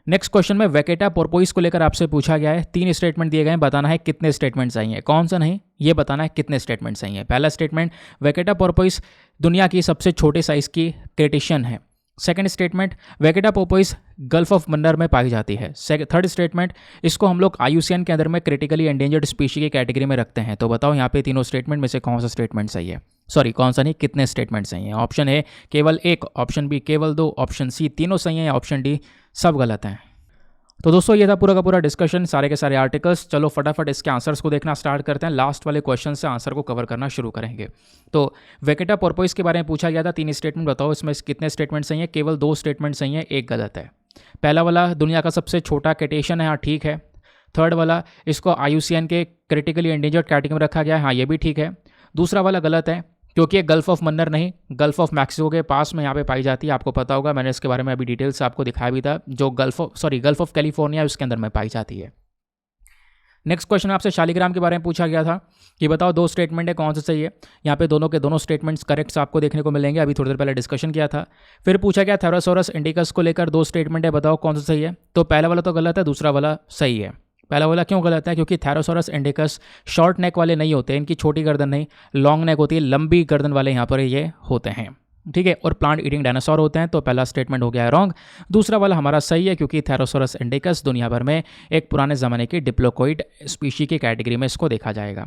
नेक्स्ट क्वेश्चन में वेकेटा पोर्पोइस को लेकर आपसे पूछा गया है। 3 स्टेटमेंट दिए गए हैं, बताना है कितने स्टेटमेंट सही हैं। कौन सा नहीं, ये बताना है कितने स्टेटमेंट सही हैं। पहला स्टेटमेंट, वेकेटा पोर्पोइस दुनिया की सबसे छोटे साइज की क्रेटेशियन है। Second statement, vaquita porpoise gulf of Mannar में पाई जाती है। थर्ड स्टेटमेंट, इसको हम लोग IUCN के अंदर में क्रिटिकली एंडेंजर्ड स्पीशी की कैटेगरी में रखते हैं। तो बताओ यहाँ पे तीनों स्टेटमेंट में से कौन सा स्टेटमेंट सही है। सॉरी, कौन सा नहीं, कितने स्टेटमेंट सही हैं। ऑप्शन ए केवल 1, ऑप्शन बी केवल 2, ऑप्शन सी तीनों सही हैं, ऑप्शन डी सब गलत हैं। तो दोस्तों ये था पूरा का पूरा डिस्कशन, सारे के सारे आर्टिकल्स। चलो फटाफट इसके आंसर्स को देखना स्टार्ट करते हैं। लास्ट वाले क्वेश्चन से आंसर को कवर करना शुरू करेंगे। तो वेकेटा पोर्पोइस के बारे में पूछा गया था, 3 स्टेटमेंट बताओ इसमें कितने स्टेटमेंट सही हैं। केवल 2 स्टेटमेंट सही हैं, 1 गलत है। पहला वाला दुनिया का सबसे छोटा क्रेटेशियन है, हाँ ठीक है। थर्ड वाला इसको IUCN के क्रिटिकली एंडेंजर्ड कैटेगरी में रखा गया है, हाँ ये भी ठीक है। दूसरा वाला गलत है क्योंकि ये गल्फ ऑफ मन्नार नहीं, गल्फ ऑफ मैक्सिको के पास में यहाँ पे पाई जाती है। आपको पता होगा, मैंने इसके बारे में अभी डिटेल से आपको दिखाया भी था। जो गल्फ ऑफ कैलिफोर्निया उसके अंदर में पाई जाती है। नेक्स्ट क्वेश्चन आपसे शालिग्राम के बारे में पूछा गया था कि बताओ 2 स्टेटमेंट है, कौन सा सही है। यहाँ पे दोनों के दोनों स्टेटमेंट्स करेक्ट आपको देखने को मिलेंगे, अभी थोड़ी देर पहले डिस्कशन किया था। फिर पूछा गया थैरोसॉरस इंडिकस को लेकर 2 स्टेटमेंट है, बताओ कौन सा सही है। तो पहला वाला तो गलत है, दूसरा वाला सही है। पहला वाला क्यों गलत है, क्योंकि थैरोसॉरस इंडिकस शॉर्ट नेक वाले नहीं होते, इनकी छोटी गर्दन नहीं लॉन्ग नेक होती है, लंबी गर्दन वाले यहाँ पर ये होते हैं, ठीक है। और प्लांट ईटिंग डायनासोर होते हैं। तो पहला स्टेटमेंट हो गया है रॉन्ग। दूसरा वाला हमारा सही है, क्योंकि थैरोसॉरस इंडिकस दुनिया भर में एक पुराने ज़माने की डिप्लोकोइड स्पीशी की कैटेगरी में इसको देखा जाएगा।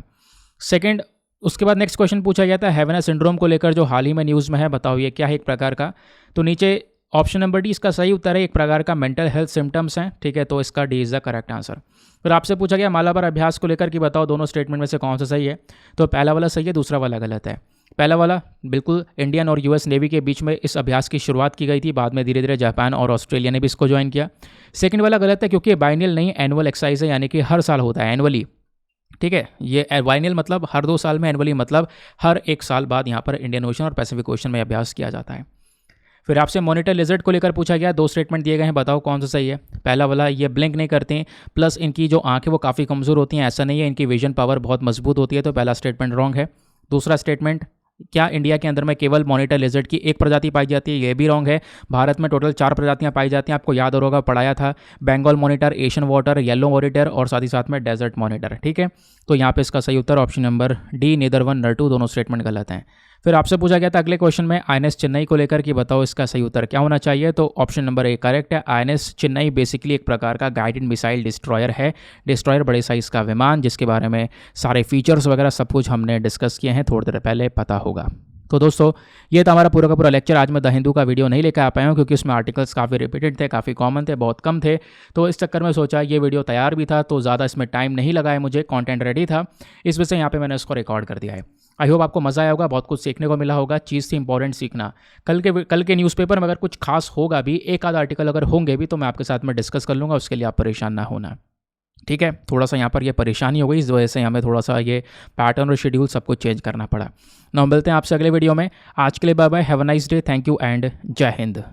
सेकेंड, उसके बाद नेक्स्ट क्वेश्चन पूछा गया था हैवेनर सिंड्रोम को लेकर, जो हाल ही में न्यूज़ में है, बताओ ये क्या है एक प्रकार का। तो नीचे ऑप्शन नंबर डी इसका सही उत्तर है, एक प्रकार का मेंटल हेल्थ सिम्टम्स हैं, ठीक है। तो इसका D is the correct answer. फिर आपसे पूछा गया मालाबार अभ्यास को लेकर कि बताओ दोनों स्टेटमेंट में से कौन सा सही है। तो पहला वाला सही है, दूसरा वाला गलत है। पहला वाला बिल्कुल इंडियन और US नेवी के बीच में इस अभ्यास की शुरुआत की गई थी, बाद में धीरे धीरे जापान और ऑस्ट्रेलिया ने भी इसको ज्वाइन किया। सेकंड वाला गलत है, क्योंकि बाइनियल नहीं, एनुअल एक्सरसाइज है, यानी कि हर साल होता है एनुअली, ठीक है। ये बाइनियल मतलब हर 2 साल में, एनुअली मतलब हर 1 साल बाद यहाँ पर इंडियन ओशन और पैसिफिक ओशन में अभ्यास किया जाता है। फिर आपसे मॉनिटर लिजर्ड को लेकर पूछा गया, 2 स्टेटमेंट दिए गए हैं, बताओ कौन सा सही है। पहला वाला, ये ब्लिंक नहीं करते हैं, प्लस इनकी जो आंखें वो काफ़ी कमज़ोर होती हैं, ऐसा नहीं है, इनकी विजन पावर बहुत मजबूत होती है। तो पहला स्टेटमेंट रॉन्ग है। दूसरा स्टेटमेंट, क्या इंडिया के अंदर में केवल मॉनिटर लिजर्ड की 1 प्रजाति पाई जाती है, ये भी रॉन्ग है। भारत में टोटल 4 प्रजातियां पाई जाती हैं, आपको याद होगा पढ़ाया था, Bengal monitor, Asian water, yellow monitor और साथ ही साथ में डेजर्ट मॉनिटर, ठीक है। तो यहाँ पे इसका सही उत्तर option number D, neither one nor two, दोनों स्टेटमेंट गलत हैं। फिर आपसे पूछा गया था अगले क्वेश्चन में INS चेन्नई को लेकर कि बताओ इसका सही उत्तर क्या होना चाहिए। तो ऑप्शन नंबर ए करेक्ट है। INS चेन्नई बेसिकली एक प्रकार का गाइडेड मिसाइल डिस्ट्रॉयर है। डिस्ट्रॉयर बड़े साइज़ का विमान, जिसके बारे में सारे फीचर्स वगैरह सब कुछ हमने डिस्कस किए हैं, थोड़ी देर पहले पता होगा। तो दोस्तों ये था हमारा पूरा का पूरा लेक्चर। आज मैं द हिंदू का वीडियो नहीं लेकर आ पाया हूँ, क्योंकि उसमें आर्टिकल्स काफ़ी रिपीटेड थे, काफ़ी कॉमन थे, बहुत कम थे। तो इस चक्कर में सोचा ये वीडियो तैयार भी था, तो ज़्यादा इसमें टाइम नहीं लगाया मुझे, कंटेंट रेडी था, इस वजह से यहाँ पे मैंने इसको रिकॉर्ड कर दिया है। आई होप आपको मज़ा आया होगा, बहुत कुछ सीखने को मिला होगा। चीज़ थी इंपॉर्टेंट सीखना। कल के न्यूज़पेपर में अगर कुछ खास होगा भी, एक आध आर्टिकल अगर होंगे भी, तो मैं आपके साथ में डिस्कस कर लूँगा, उसके लिए आप परेशान ना होना। ठीक है, थोड़ा सा यहाँ पर ये परेशानी हो गई, इस वजह से हमें थोड़ा सा ये पैटर्न और शेड्यूल सब कुछ चेंज करना पड़ा। ना मिलते हैं आपसे अगले वीडियो में। आज के लिए bye bye, have a nice day, thank you and जय हिंद।